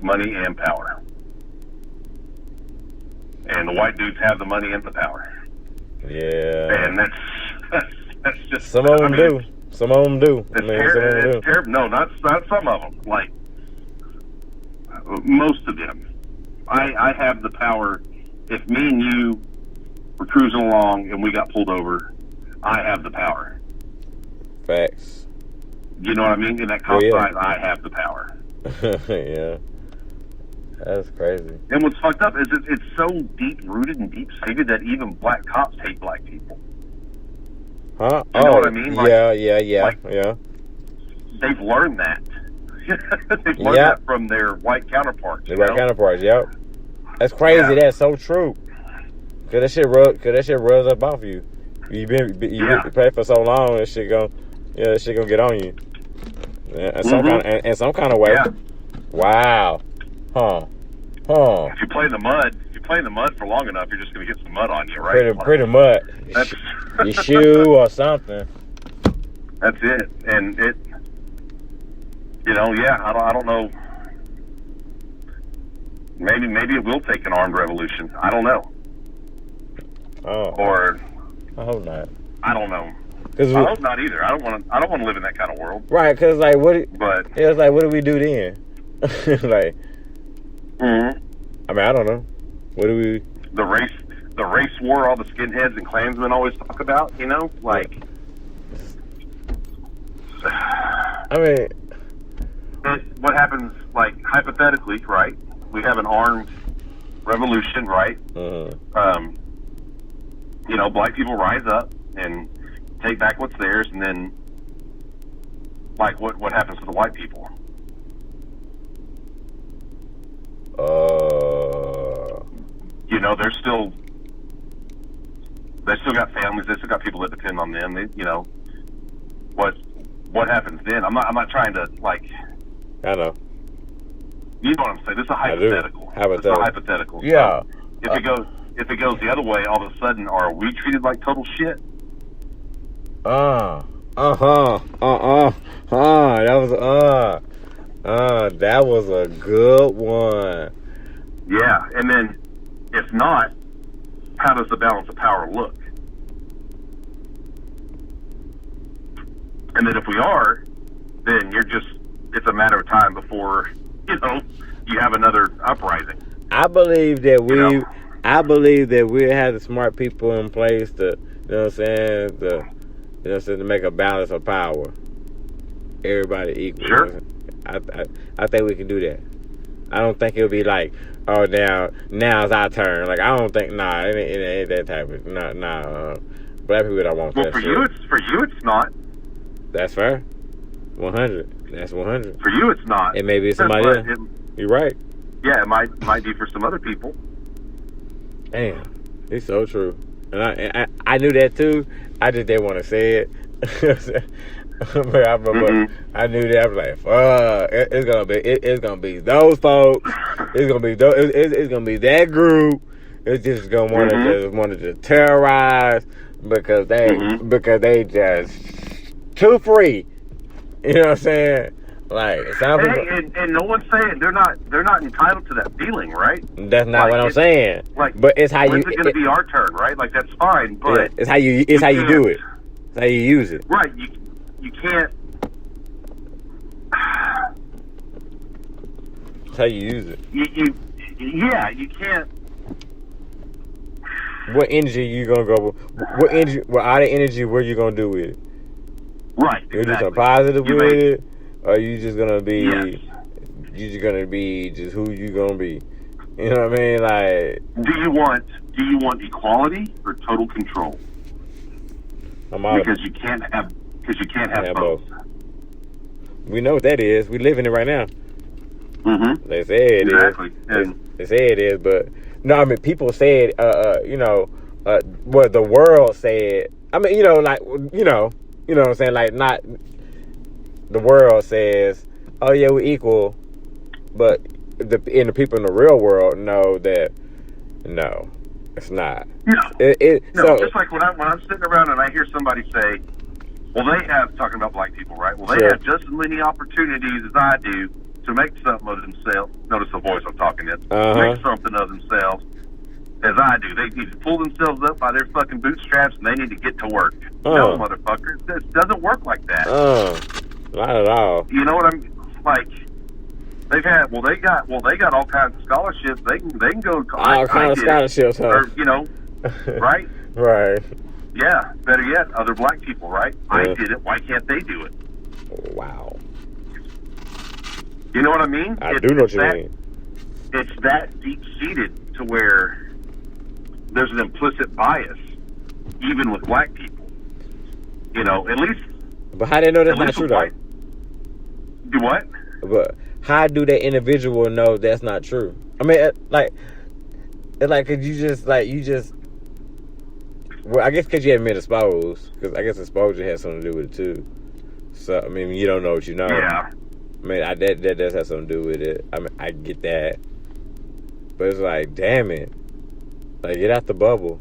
Money and power. And the white dudes have the money and the power. Yeah. And that's just... Some of them do. Some of them do. It's terrible. No, not some of them. Like, most of them. I have the power. If me and you were cruising along and we got pulled over, I have the power. Facts. You know what I mean? In that cop side, I have the power. Yeah. That's crazy. And what's fucked up is it's so deep-rooted and deep-seated that even black cops hate black people. Huh? You know what I mean? Like, yeah. They've learned that. They've learned that from their white counterparts. Their white counterparts, yep. That's crazy. Yeah. That's so true. Cause that shit rubs up off you. You've been playing for so long. That shit gonna get on you. In some kind of way. Yeah. Wow. Huh. If you play in the mud for long enough, you're just gonna get some mud on you, right? Pretty mud. Your shoe or something. That's it. And it. I don't know. Maybe it will take an armed revolution. I don't know. Oh. Or I hope not. I don't know. I hope not either. I don't want to live in that kind of world. Right? Because like what? It's like what do we do then? Like. Mm-hmm. I mean, I don't know. What do we? The race war, all the skinheads and Klansmen always talk about. You know, like. I mean. What happens, like, hypothetically, right? We have an armed revolution, right? Black people rise up and take back what's theirs, and then, like, what happens to the white people? They still got families. They still got people that depend on them. What happens then? I'm not trying to, like. I know. You know what I'm saying? This is a hypothetical. It's a hypothetical. Yeah. So if it goes the other way, all of a sudden, are we treated like total shit? That was a good one. Yeah, and then if not, how does the balance of power look? And then if we are, then it's a matter of time before, you have another uprising. I believe that we have the smart people in place to, to make a balance of power. Everybody equal. Sure. I think we can do that. I don't think it'll be like, oh, now it's our turn. Like, I don't think, it ain't that type of, black people don't want that. Well, for you, it's not. That's fair. 100. That's 100. For you, it's not. It may be somebody else. You're right. Yeah, it might be for some other people. Damn, it's so true. And I knew that too. I just didn't want to say it. But I remember I knew that. I was like, "Fuck, it's gonna be those folks. It's gonna be it's gonna be that group. It's just gonna wanted to terrorize because they just too free. You know what I'm saying? Like, and no one's saying they're not entitled to that feeling, right? That's not what I'm saying. Like, but it's how when's it going to be our turn, right? Like, that's fine, but it's how you do it. It's how you use it. Right? You can't. It's how you use it. You can't. What energy you gonna go? What energy? What out of energy? What you gonna do with it? Right. You're just a positive with it, or you just gonna be? Yes. You just gonna be just who you gonna be? You know what I mean? Like, do you want equality or total control? Because you can't have both. We know what that is. We live in it right now. Mm-hmm. They say it exactly. is. They say it is, but no. I mean, people say it. What the world said. I mean, like, you know what I'm saying? Like, not the world says, "Oh yeah, we're equal," but the people in the real world know that no, it's not. Just like when I'm sitting around and I hear somebody say, "Well, they have," talking about black people, right? Well, they have just as many opportunities as I do to make something of themselves. Notice the voice I'm talking in. Make something of themselves as I do. They need to pull themselves up by their fucking bootstraps and they need to get to work. No, motherfucker, this doesn't work like that. Not at all. You know what I'm like? They got all kinds of scholarships. They can go to all kinds of scholarships, huh? Or, right? Right. Yeah. Better yet, other black people, right? I did it. Why can't they do it? Wow. You know what I mean? I do know what you mean. It's that deep-seated to where there's an implicit bias, even with black people. At least. But how do they know that's not true, though? Do what? But how do that individual know that's not true? I mean, cause you just. Well, I guess because you haven't been exposed. Because I guess exposure has something to do with it too. So I mean, you don't know what you know. Yeah. I mean, that does have something to do with it. I mean, I get that, but it's like, damn it, like, get out the bubble.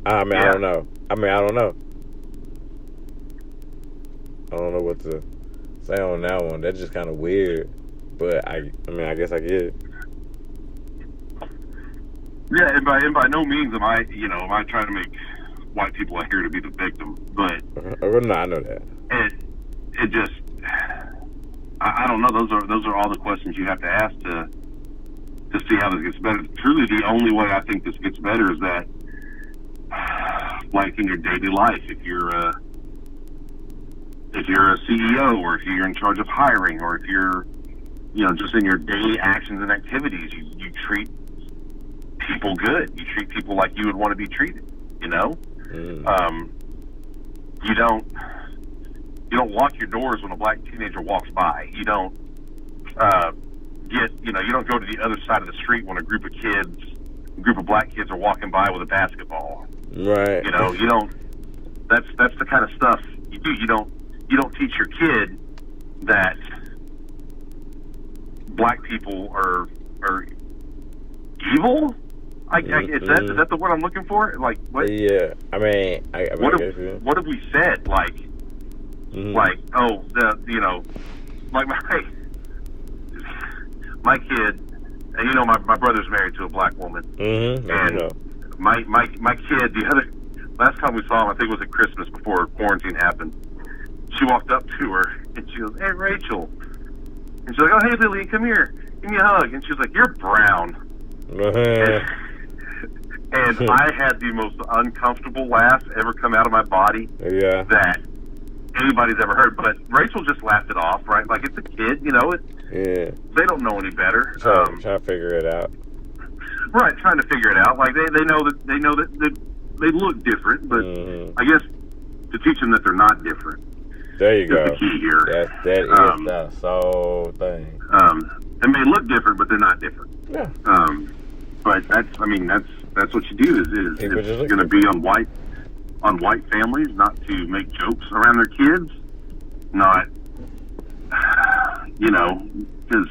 I mean, I don't know. I don't know what to say on that one. That's just kind of weird, but I mean, I guess I get it. Yeah, and by no means am I trying to make white people out here to be the victim, but no, I know that. It just, I don't know. Those are all the questions you have to ask to see how this gets better. Truly, the only way I think this gets better is that, like in your daily life, if you're a CEO, or if you're in charge of hiring, or if you're, just in your daily actions and activities, you treat people good. You treat people like you would want to be treated. You don't lock your doors when a black teenager walks by. You don't you don't go to the other side of the street when a group of black kids are walking by with a basketball. Right. You don't. That's the kind of stuff you do. You don't teach your kid that black people are evil. Is that the word I'm looking for? Like, what? Yeah. I mean, what have we said? Like, like, oh, like my kid, and my brother's married to a black woman, and my kid, last time we saw him, I think it was at Christmas before quarantine happened. She walked up to her and she goes, "Hey, Rachel," and she's like, "Oh, hey, Lily, come here, give me a hug," and she was like, "You're brown." And I had the most uncomfortable laugh ever come out of my body that anybody's ever heard. But Rachel just laughed it off, right? Like, it's a kid, they don't know any better. Trying to figure it out. Right, trying to figure it out. Like, they know that they look different, but I guess to teach them that they're not different. There you go. The key here. That is the sole thing. They may look different, but they're not different. Yeah. But that's That's what you do. Is it's going to be on white families, not to make jokes around their kids, not, because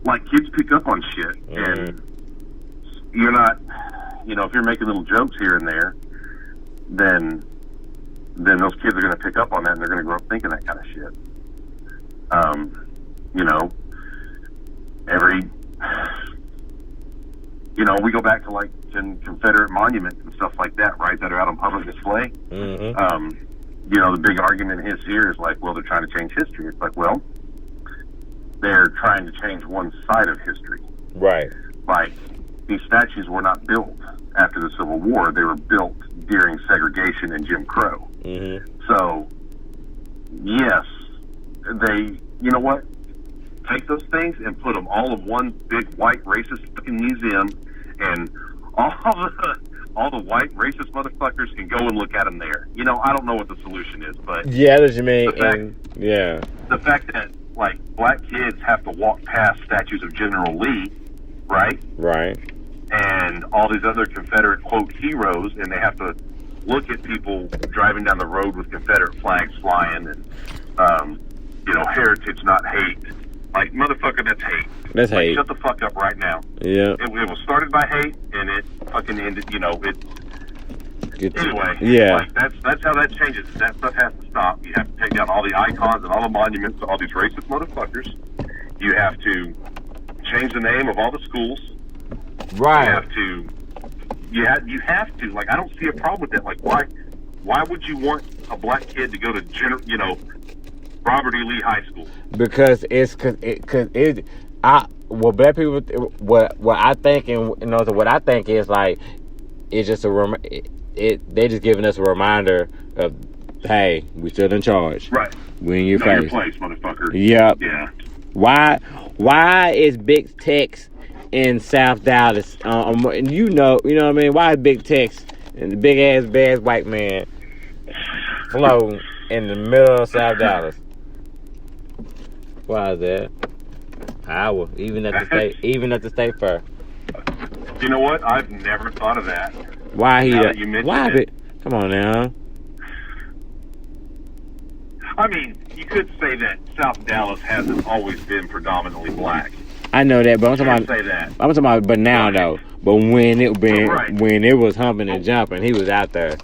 like kids pick up on shit, and you're not, if you're making little jokes here and there, then those kids are going to pick up on that, and they're going to grow up thinking that kind of shit. We go back to like Confederate monuments and stuff like that, right? That are out on public display. The big argument here is like, well, they're trying to change history. It's like, well, they're trying to change one side of history. Right. Like, these statues were not built after the Civil War. They were built during segregation and Jim Crow. So, yes, you know what? Take those things and put them all in one big white racist fucking museum, and all the white racist motherfuckers can go and look at them there. I don't know what the solution is, but yeah, what you mean? The fact that like black kids have to walk past statues of General Lee, right, and all these other Confederate quote heroes, and they have to look at people driving down the road with Confederate flags flying, and heritage, not hate. Like, motherfucker, that's hate. That's hate. Shut the fuck up right now. Yeah. It was started by hate, and it fucking ended, anyway. Yeah. Like, that's how that changes. That stuff has to stop. You have to take down all the icons and all the monuments to all these racist motherfuckers. You have to change the name of all the schools. Right. You have to. Like, I don't see a problem with that. Like, why would you want a black kid to go to, Robert E. Lee High School? Because black people, what I think, and what I think is like, it's just they just giving us a reminder of, hey, we still in charge. Right. We in your face. Your place, motherfucker. Yep. Yeah. Why is Big Tex in South Dallas? And you know what I mean? Why is Big Tex and the big ass bad white man floating in the middle of South Dallas? Why is that? Iowa, even at the state fair. You know what? I've never thought of that. Why he? That you mentioned it. Come on now. I mean, you could say that South Dallas hasn't always been predominantly black. I know that, but I'm talking about. But now right. though, but when right. when it was humping and jumping, he was out there.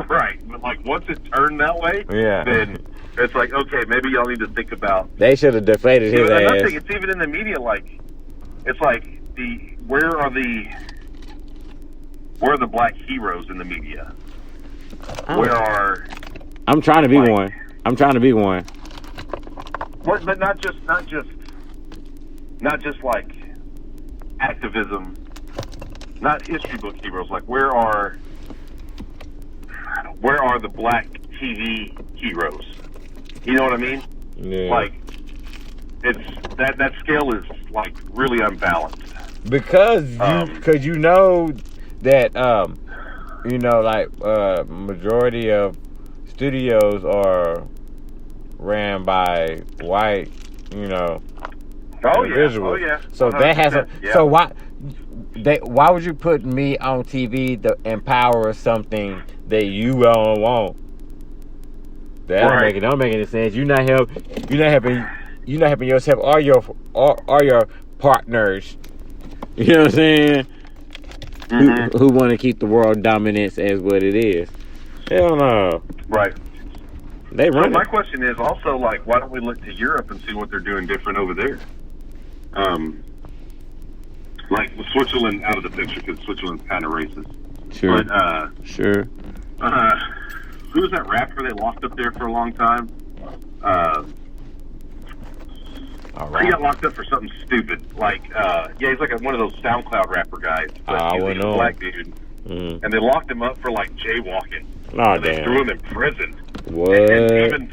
Right, but like once it turned that way, then it's like, okay, maybe y'all need to think about. They should have deflated his ass. Another thing, it's even in the media. Like, it's like where are the black heroes in the media? I'm trying to be one. I'm trying to be one. But not just like activism, not history book heroes. Like, where are the black TV heroes? You know what I mean? Yeah. Like, it's that scale is like really unbalanced. Because you know that majority of studios are ran by white, individuals. Oh yeah. So that has so why would you put me on TV to empower something that you don't want? That don't make any sense. You're not helping yourself or your partners. You know what I'm saying? Mm-hmm. Who want to keep the world dominance as what it is? Hell no. Right. They run. So my question is also, like, why don't we look to Europe and see what they're doing different over there? Like with Switzerland out of the picture, because Switzerland's kind of racist. Sure. But, sure. Who was that rapper they locked up there for a long time? He got locked up for something stupid. Like, he's like one of those SoundCloud rapper guys. But he's a black dude. Mm. And they locked him up for, like, jaywalking. Oh, They threw him in prison. What? And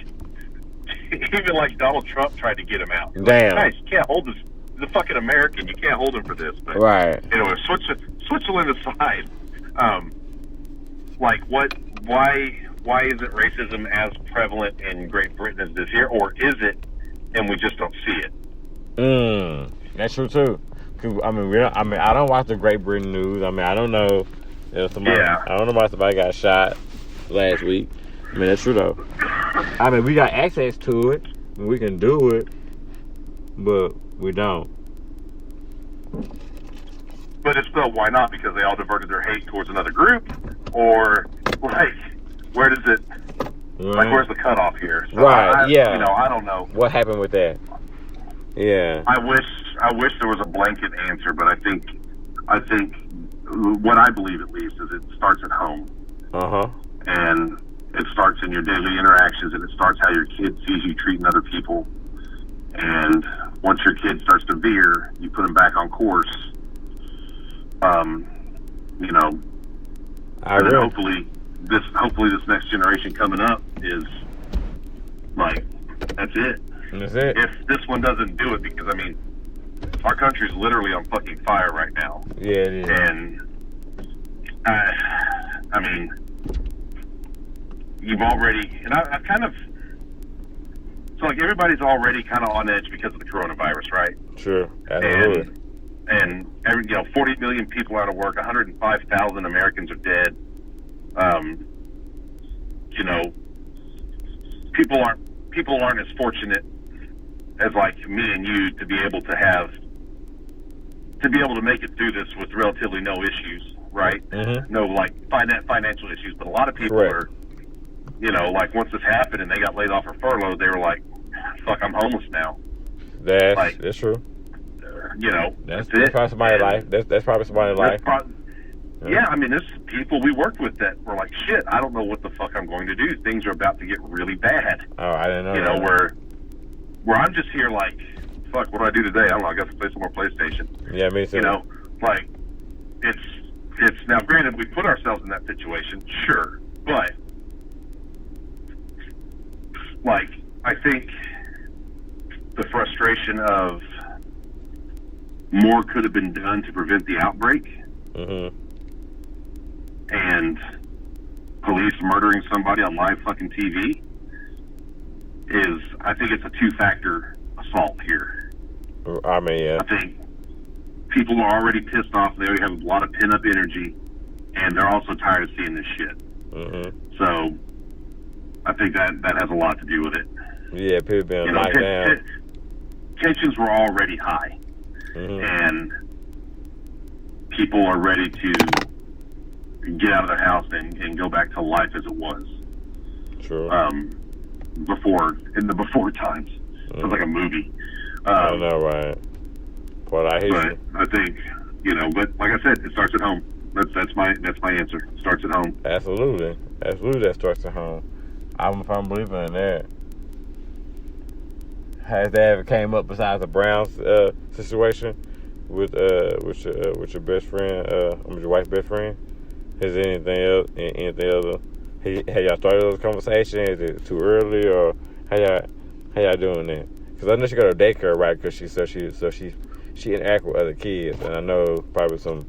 even like Donald Trump tried to get him out. Damn. Like, guys, you can't hold this. He's a fucking American. You can't hold him for this. But right. Anyway, Switzerland aside, like, why isn't racism as prevalent in Great Britain as it is here? Or is it, and we just don't see it? That's true, too. I mean, I don't watch the Great Britain news. I mean, I don't know if somebody. Yeah. I don't know about somebody got shot last week. I mean, that's true though. I mean, we got access to it. We can do it, but we don't. But it's still, why not? Because they all diverted their hate towards another group, or like, where does it? Like, where's the cutoff here? So Right. Yeah. You know, I don't know. What happened with that? Yeah. I wish there was a blanket answer, but I think what I believe at least is it starts at home. And it starts in your daily interactions, and it starts how your kid sees you treating other people. And once your kid starts to veer, you put them back on course. You know, and then hopefully this next generation coming up is like, that's it. That's it. If this one doesn't do it, because I mean, our country's literally on fucking fire right now. Yeah, it is. And I mean, you've already, and I've kind of, so like everybody's already kind of on edge because of the coronavirus, right? Sure, absolutely. And 40 million people out of work, 105,000 Americans are dead. You know, people aren't as fortunate as like me and you to be able to make it through this with relatively no issues, right? Mm-hmm. No like financial issues, but a lot of people are, you know, like once this happened and they got laid off or furloughed, they were like, "Fuck, I'm homeless now." That's true. You know, that's probably somebody's life. That's probably somebody's life. Yeah, I mean, there's people we worked with that were like, "Shit, I don't know what the fuck I'm going to do. Things are about to get really bad." Oh, I didn't know. You know, where I'm just here like, "Fuck, what do I do today? I don't know. I got to play some more PlayStation." Yeah, me too. You know, like it's now. Granted, we put ourselves in that situation, sure, but like I think the frustration of more could have been done to prevent the outbreak. Mm-hmm. And police murdering somebody on live fucking TV I think it's a two-factor assault here. I mean, yeah. I think people are already pissed off. They already have a lot of pent-up energy, and they're also tired of seeing this shit. Mm-hmm. So I think that has a lot to do with it. Yeah, people being locked down. Tensions were already high. Mm-hmm. And people are ready to get out of their house and go back to life as it was. True. In the before times. Mm-hmm. It was like a movie. I know, right? But I hear you. I think, but like I said, it starts at home. That's my answer. It starts at home. Absolutely, that starts at home. I'm a firm believer in that. Has that ever came up besides the Browns situation with your best friend, your wife's best friend? Has anything else? Have y'all started those conversations? Is it too early, or how y'all doing that? Because I know she go to daycare, right? Because she interact with other kids, and I know probably some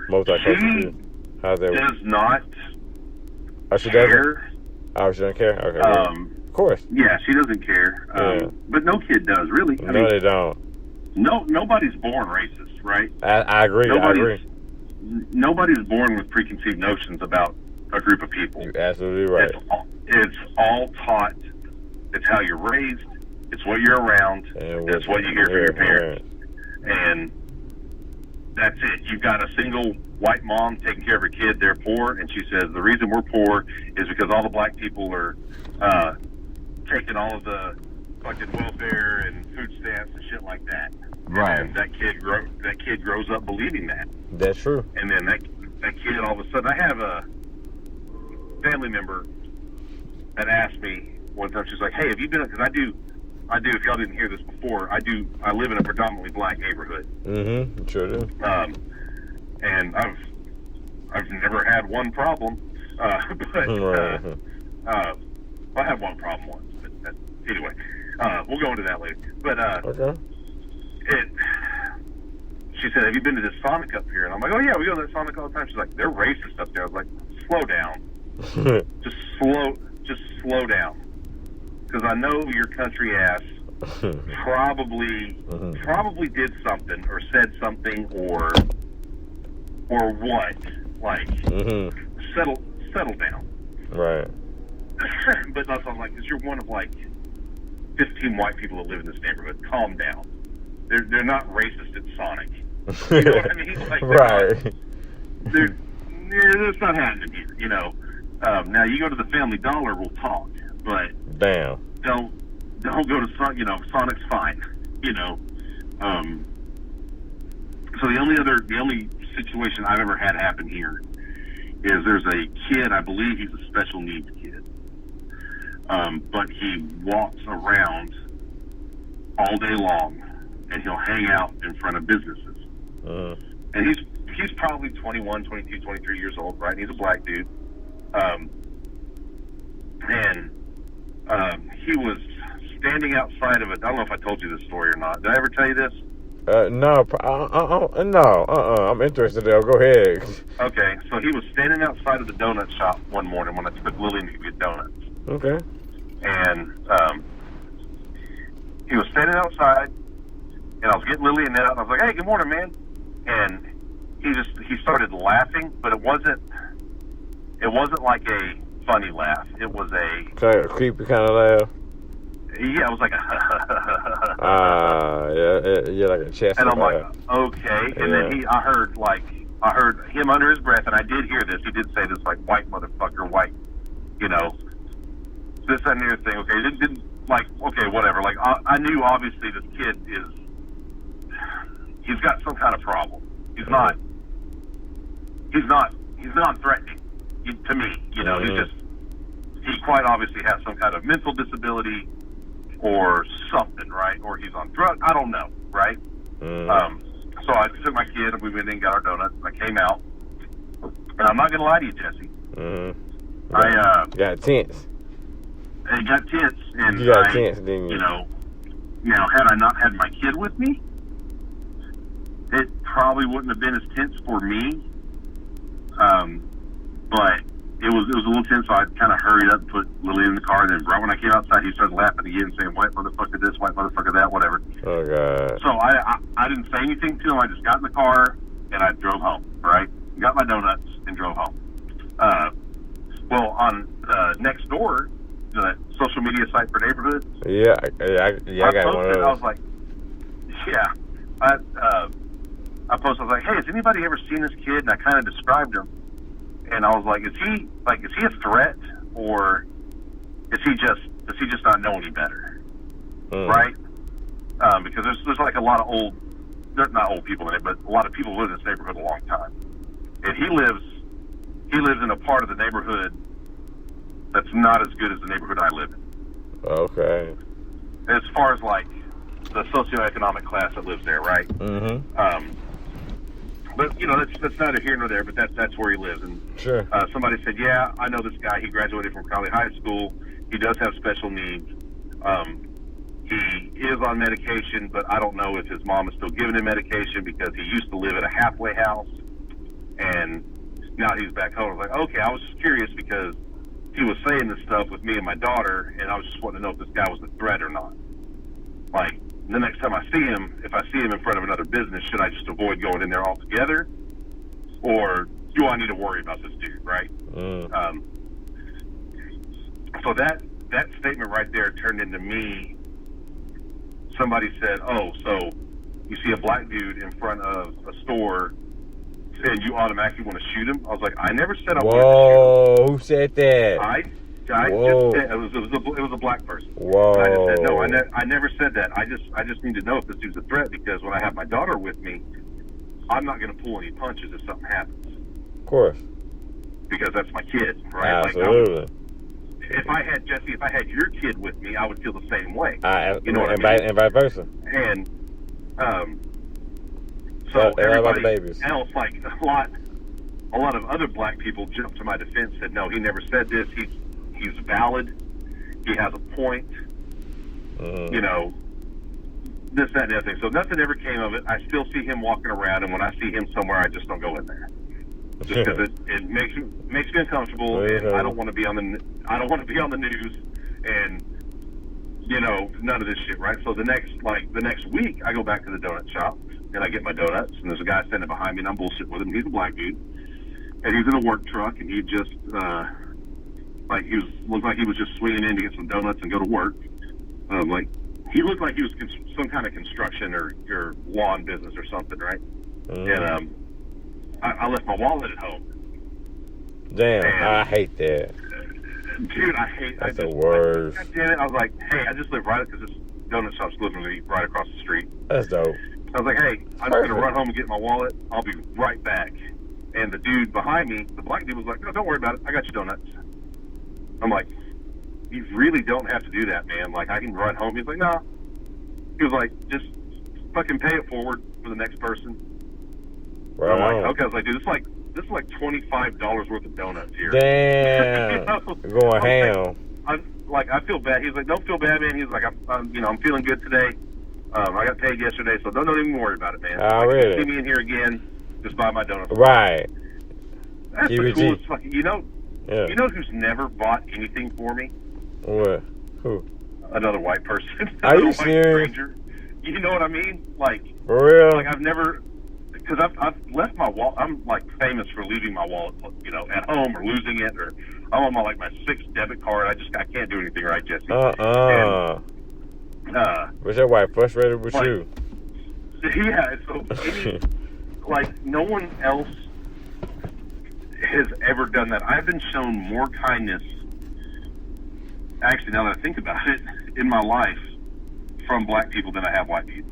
most of our kids. How's that? Does not. Oh, she doesn't. Oh, she doesn't care. Okay. Of course. Yeah, she doesn't care. But no kid does, really. I mean, they don't. Nobody's born racist, right? I agree. Nobody's born with preconceived notions about a group of people. You're absolutely right. It's all taught. It's how you're raised. It's what you're around. It's what you hear from your parents. And that's it. You've got a single white mom taking care of her kid. They're poor, and she says the reason we're poor is because all the black people are taking all of the fucking welfare and food stamps and shit like that. Right. And that kid grows up believing that. That's true. And then that kid all of a sudden, I have a family member that asked me one time. She's like, "Hey, have you been?" Because I do. If y'all didn't hear this before, I live in a predominantly black neighborhood. Mm-hmm. Sure do. And I've never had one problem. But I had one problem once. But anyway, we'll go into that later. But okay. She said, "Have you been to this Sonic up here?" And I'm like, "Oh yeah, we go to that Sonic all the time." She's like, "They're racist up there." I was like, "Slow down, just slow down." Because I know your country ass probably did something or said something or what, like settle down. Right. But that's I'm like, because you're one of like 15 white people that live in this neighborhood. Calm down. They're not racist at Sonic. You know what I mean? Like, right. That's not happening here. You know. Now you go to the Family Dollar, we'll talk. But damn. Don't go to Sonic. You know, Sonic's fine. You know. So the only situation I've ever had happen here is there's a kid. I believe he's a special needs kid. But he walks around all day long, and he'll hang out in front of businesses. And he's probably 21, 22, 23 years old, right? And he's a black dude. He was standing outside of I don't know if I told you this story or not. Did I ever tell you this? No. I'm interested though. Go ahead. Okay, so he was standing outside of the donut shop one morning when I took Lillian to get donuts. Okay. And he was standing outside, and I was getting Lillian out, and I was like, "Hey, good morning, man." And he started laughing, but it wasn't like a funny laugh. It was a creepy kind of laugh. Yeah, it was like a yeah, like a chest. And I'm like, okay. And then I heard him under his breath, and I did hear this. He did say this, like, white motherfucker, white, you know, this, that, and the other thing. Okay, didn't like, okay, whatever. Like, I knew obviously this kid he's got some kind of problem. He's not threatening to me. You know, he quite obviously has some kind of mental disability or something, right? Or he's on drugs. I don't know, right? So I took my kid and we went in and got our donuts. I came out, and I'm not gonna lie to you, Jesse. I got tense. It got tense, and you got tense, didn't you? You know, now had I not had my kid with me, it probably wouldn't have been as tense for me. But it was a little tense, so I kind of hurried up and put Lily in the car, and then right when I came outside, he started laughing again, saying, "White motherfucker this, white motherfucker that, whatever." Oh, God. So I didn't say anything to him. I just got in the car, and I drove home, right? Got my donuts and drove home. Well, on next door, the social media site for neighborhoods. Yeah, I got one of those. I was like, yeah. I posted, I was like, "Hey, has anybody ever seen this kid?" And I kind of described him. And I was like, is he a threat, or does he just not know any better? Right? Because there's like a lot of there's not old people in it, but a lot of people live in this neighborhood a long time. And he lives in a part of the neighborhood that's not as good as the neighborhood I live in. Okay. As far as like the socioeconomic class that lives there, right? But you know, that's neither here nor there. But that's where he lives. And sure. Somebody said, "Yeah, I know this guy. He graduated from Crowley High School. He does have special needs. He is on medication, but I don't know if his mom is still giving him medication because he used to live at a halfway house, and now he's back home." I was like, "Okay." I was just curious because he was saying this stuff with me and my daughter, and I was just wanting to know if this guy was a threat or not. Like, the next time I see him, if I see him in front of another business, should I just avoid going in there altogether? Or do I need to worry about this dude, right? So that statement right there turned into me. Somebody said, "Oh, so you see a black dude in front of a store and you automatically want to shoot him?" I was like, "I never said I wanted to shoot him." Who said that? I just said, it was a black person. Whoa. I just said, no, I never said that. I just need to know if this dude's a threat, because when I have my daughter with me, I'm not going to pull any punches if something happens. Of course. Because that's my kid, right? Absolutely. Like, if I had your kid with me, I would feel the same way. You know what I mean? And vice versa. And so everybody else, like a lot of other black people jumped to my defense, said, "No, he never said this. He's valid. He has a point." You know, this, that, and the other thing. So nothing ever came of it. I still see him walking around, and when I see him somewhere, I just don't go in there, just because it makes me uncomfortable, and I don't want to be on the news and you know, none of this shit, right? So the next week, I go back to the donut shop and I get my donuts, and there's a guy standing behind me, and I'm bullshitting with him. He's a black dude, and he's in a work truck, and he just looked like he was just swinging in to get some donuts and go to work. He looked like he was some kind of construction or lawn business or something, right? And I left my wallet at home. Damn, I hate that. Dude, That's the worst. God damn it! I was like, hey, I just live right because this donut shop's literally right across the street. That's dope. I was like, hey, I'm just gonna run home and get my wallet. I'll be right back. And the dude behind me, the black dude, was like, no, don't worry about it. I got your donuts. I'm like, you really don't have to do that, man. Like, I can run home. He's like, no. He was like, just fucking pay it forward for the next person. Right. I'm like, okay. I was like, dude, this is like $25 worth of donuts here. Damn. You know? Going ham. I feel bad. He's like, don't feel bad, man. He's like, I'm feeling good today. I got paid yesterday, so don't even worry about it, man. Really? See me in here again, just buy my donuts. Right. That's the coolest fucking, you know who's never bought anything for me? What? Who? Another white person. Are you serious? Stranger. You know what I mean? Like, for real? Like, I've never, because I've left my wallet. I'm like famous for leaving my wallet, you know, at home or losing it, or I'm on my 6th debit card. I can't do anything right, Jesse. Was your wife frustrated with you? Yeah, so no one else has ever done that. I've been shown more kindness, actually, now that I think about it, in my life from black people than I have white people.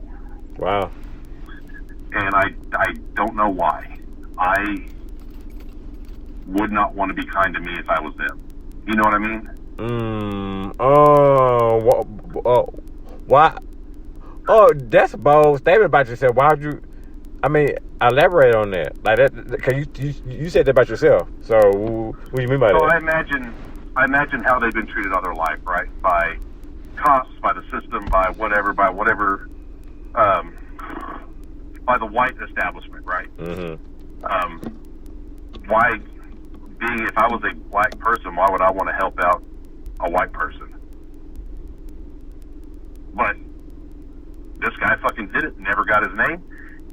Wow. And I don't know why. I would not want to be kind to me if I was them. You know what I mean? Why? Oh, that's a bold statement about yourself. Why would you? I mean, elaborate on that. Like that, cause you said that about yourself. So, what do you mean by that? I imagine how they've been treated all their life, right? By cops, by the system, by whatever, by the white establishment, right? Mm-hmm. If I was a black person, why would I want to help out a white person? But this guy fucking did it, never got his name.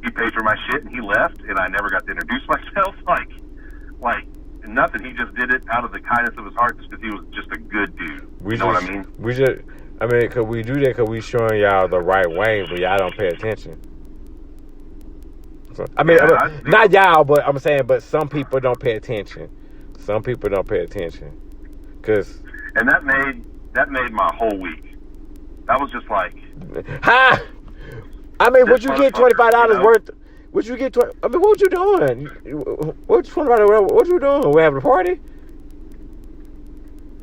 He paid for my shit and he left, and I never got to introduce myself. Like nothing. He just did it out of the kindness of his heart just because he was just a good dude. You know what I mean? Cause we do that because we showing y'all the right way, but y'all don't pay attention. So, not y'all, but I'm saying, but some people don't pay attention. Some people don't pay attention. And that made my whole week. That was just like, ha! I mean, would you get $25 worth? Would you get what you doing? What you doing? We having a party?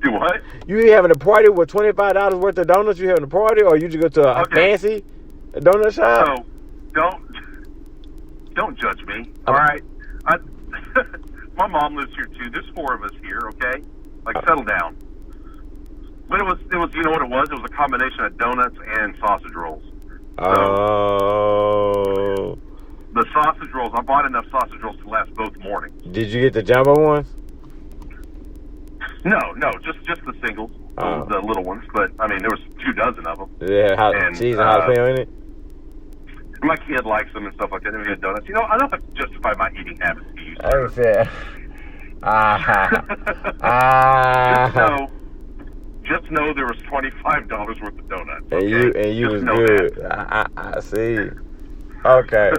Do what? You having a party with $25 worth of donuts? You having a party, or you just go to a fancy donut shop? So don't judge me. All right. My mom lives here too. There's 4 of us here. Okay, settle down. But it was you know what it was? It was a combination of donuts and sausage rolls. So, the sausage rolls, I bought enough sausage rolls to last both mornings. Did you get the jumbo ones? No, just the singles, the little ones. But I mean, there was 24 of them. Yeah, cheese and jalapeno in it. My kid likes them and stuff like that. And we had donuts. You know, I don't have to justify my eating habits to you. I said, Just know there was $25 worth of donuts. Okay? And you was good. I see. Okay,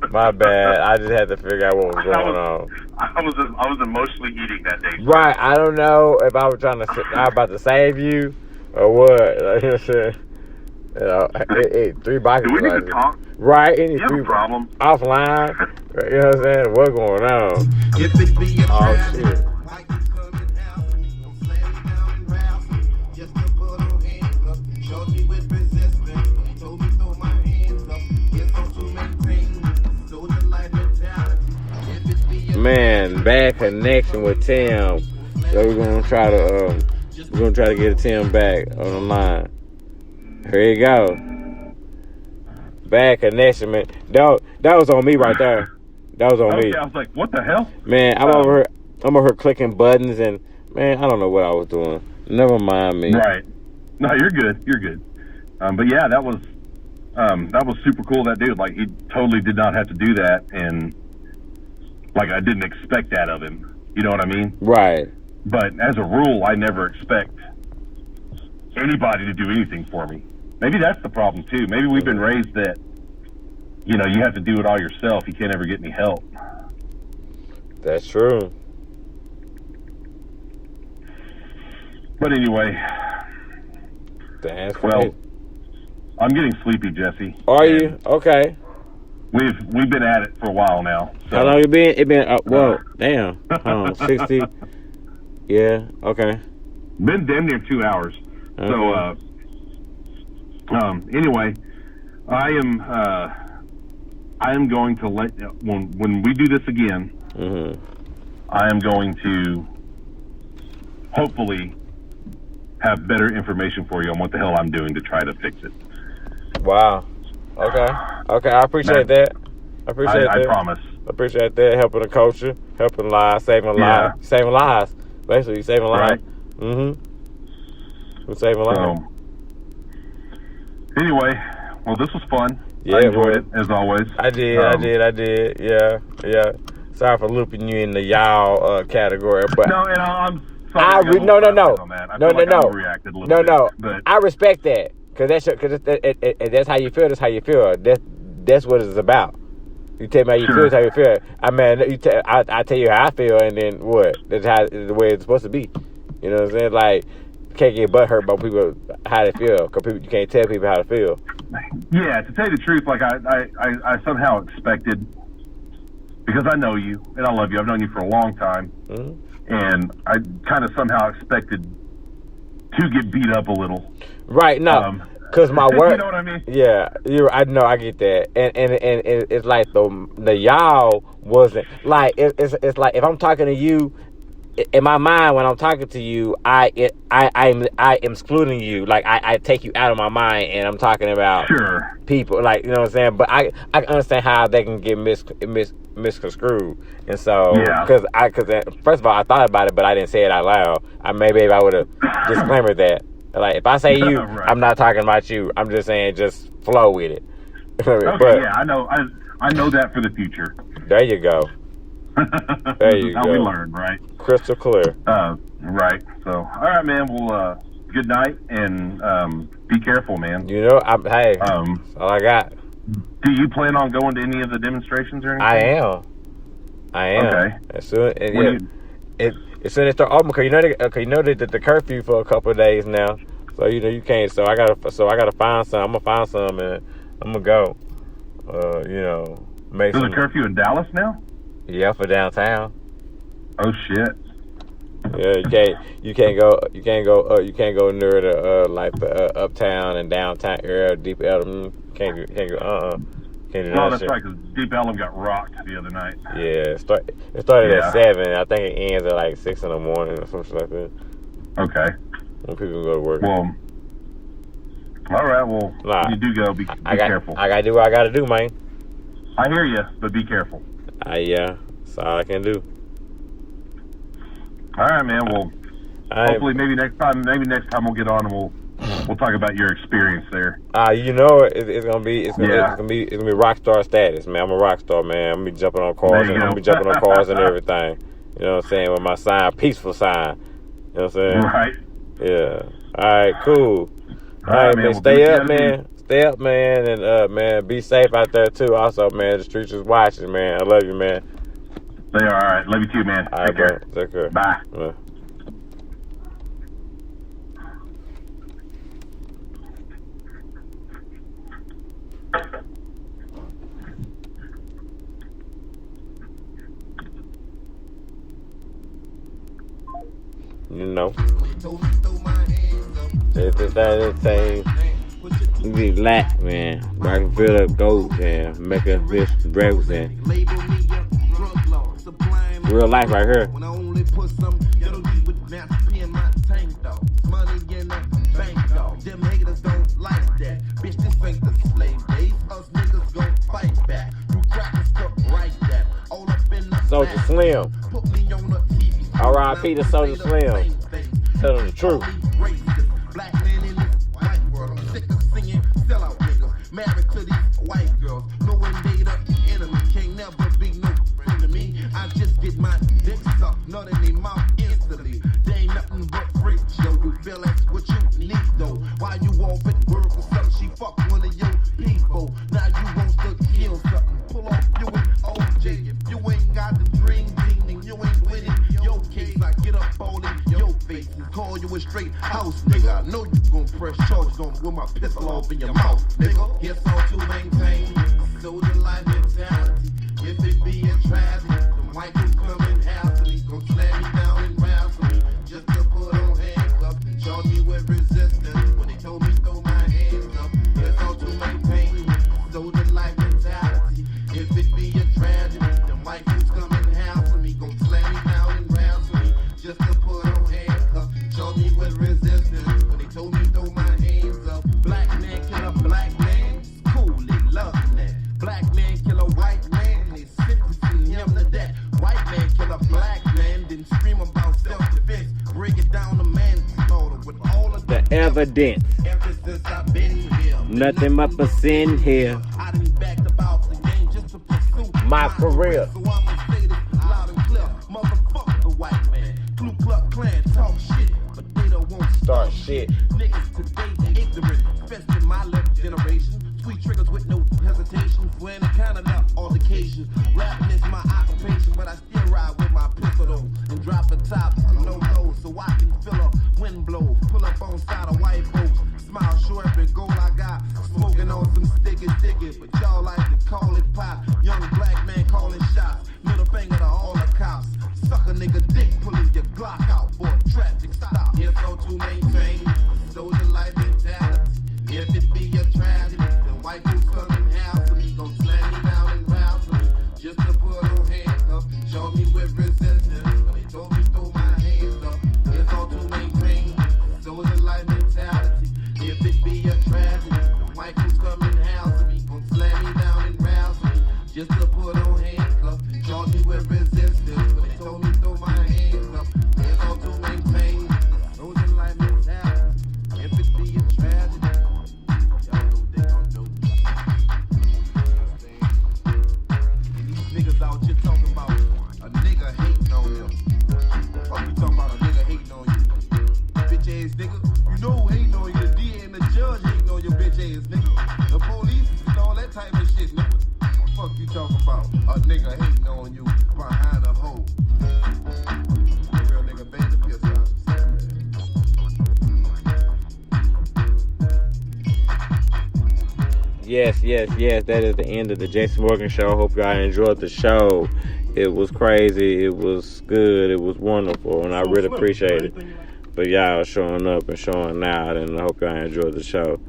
my bad. I just had to figure out what was going on. I was emotionally eating that day. Right. I don't know if I was I was about to save you or what. Like I said, you know, 3 boxes. Do we need to talk? Right. You have a problem? Offline. You know what I'm saying? What's going on? Oh shit. Man, bad connection with Tim. So we're gonna try to get Tim back on the line. Here you go. Bad connection, man. That was on me right there. That was on me. I was like, what the hell? Man, I'm over here clicking buttons and man, I don't know what I was doing. Never mind me. Right. No, you're good. You're good. But yeah, that was super cool. That dude, like, he totally did not have to do that, and like I didn't expect that of him. You know what I mean? Right. But as a rule, I never expect anybody to do anything for me. Maybe that's the problem too. Maybe we've been raised that, you know, you have to do it all yourself. You can't ever get any help. That's true. But anyway, well, I'm getting sleepy, Jesse. Are you? Okay. We've been at it for a while now. So. How long you been? It been damn. 60. Yeah. Okay. Been damn near 2 hours. Okay. So anyway, I am going to when we do this again. Mm-hmm. I am going to hopefully have better information for you on what the hell I'm doing to try to fix it. Wow. Okay. I appreciate that. I promise. I appreciate that. Helping the culture, helping lives, saving lives. Saving lives. Basically, saving lives. Right. Mm-hmm. We're saving lives. So, anyway, well, this was fun. Yeah, I enjoyed it, as always. I did. Yeah. Sorry for looping you in the y'all category, but... No, and I'm sorry. No. Overreacted a little bit, but I respect that. Because that's how you feel. That's how you feel. That's what it's about. You tell me how you feel. That's how you feel. I mean, I tell you how I feel, and then what? That's the way it's supposed to be. You know what I'm saying? Like, you can't get butt hurt by people how they feel. Because you can't tell people how to feel. Yeah, to tell you the truth, like I somehow expected, because I know you and I love you. I've known you for a long time, and I kind of somehow expected to get beat up a little. Right, no, because my work. You know what I mean? Yeah, I know, I get that, and it's like the y'all wasn't like it's like if I'm talking to you, in my mind when I'm talking to you, I'm excluding you, like I take you out of my mind, and I'm talking about people, like, you know what I'm saying. But I can understand how they can get misconstrued, and so because first of all I thought about it, but I didn't say it out loud. Maybe I would have disclaimed that. Like, if I say you, right. I'm not talking about you. I'm just saying, just flow with it. Okay, but, yeah, I know that for the future. There you go. There you go. How we learn, right? Crystal clear. Right. So, all right, man. Well, good night, and be careful, man. You know, that's all I got. Do you plan on going to any of the demonstrations or anything? I am. Okay. As soon as soon as they start open, cause you know the curfew for a couple of days now, so you know you can't. So I gotta find some. I'm gonna find some and I'm gonna go. There's a curfew in Dallas now. Yeah, for downtown. Oh shit. Yeah, you can't go near the uptown and downtown area, Deep Ellum. Can't go. Can't do that's right, because Deep Ellum got rocked the other night. Yeah, it started at 7. I think it ends at like 6 in the morning or something like that. Okay. When people go to work. Well, all right. Well, when you do go, be careful. I gotta do what I gotta do, man. I hear you, but be careful. That's all I can do. All right, man. Well, hopefully, maybe next time we'll get on and we'll talk about your experience there. You know, it's gonna be rock star status, man. I'm a rock star, man. I'm gonna be jumping on cars and everything. You know what I'm saying? With my sign, peaceful sign. You know what I'm saying? Right. Yeah. All right. Cool. All right, man. Stay up, man. Stay up, man, and man, be safe out there too. Also, man, the streets is watching, man. I love you, man. They are all right. Love you too, man. All right, Take care. Take care. Bye. You know, it's the same. Be black, man. I can fill up gold, man. Make a fish breakfast, man. Real life right here. Soulja Slim. R.I.P. to Soulja Slim. Tell them the truth. in your mouth, nigga. It's all to maintain soldier life mentality. If it be a tragedy, the white will come and hassle me, gon' slam me down and wrestle me, just to put on handcuffs, charge me with resistance. When they told me throw my hands up, it's all to maintain soldier life mentality. If it be a tragedy, the white will come and hassle me, gon' slam me down and wrestle me, just to put on handcuffs, charge me with resistance. When they told me throw my hands up, black man kill a black man, cool, they love that. Black man kill a white man, they sentencing him to that. White man kill a black man, then scream about self-defense. Break it down to manslaughter with all of The evidence. ever since I've been here. Nothing but a sin here. I done backed about the game just to pursue My career. So I'ma say this loud and clear. Motherfuck the white man. Ku Klux Klan talk shit, but they don't want Start shit. Niggas today ignorant, especially my left generation. Sweet triggers with no hesitation. For any kind of altercation. Rapping is my occupation, but I still ride with my pistol though. And drop the top low low so I can feel a wind blow. Pull up on side of white folks. Smile sure every goal I got. Smoking on some sticky. But y'all like to call it pop. Young black man calling shots. Middle finger to all the cops. Suck a nigga dick pulling your Glock out for a tragic stop. It's so to maintain soldier life mentality. If it be a tragedy, then white folks come in house me, gon' slam me down and rouse me, just to put on handcuffs, show me with resistance. When they told me throw my hands up, it's all to maintain soldier life mentality. If it be a tragedy, then white folks come in house me, gon' slam me down and rouse me, just to put on handcuffs, show me with resistance. When they told me throw my hands up, it's all to maintain soldier life mentality. If it be a tragedy, y'all know they gon' do. And these niggas out here talking about a nigga hating on them. Fuck you talking about a nigga hating on you? Bitch ass nigga. You know who hating on you? The DA and the judge hating on your bitch ass nigga. The police and all that type of shit, nigga. Fuck you talking about a nigga hating on you behind a hoe. A real nigga bang the piss out. Yes. That is the end of the Jason Morgan Show. Hope y'all enjoyed the show. It was crazy. It was good. It was wonderful. And I really appreciate it. But y'all showing up and showing out. And I hope y'all enjoyed the show.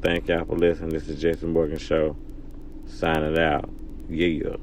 Thank y'all for listening. This is Jason Morgan Show. Signing out. Yeah.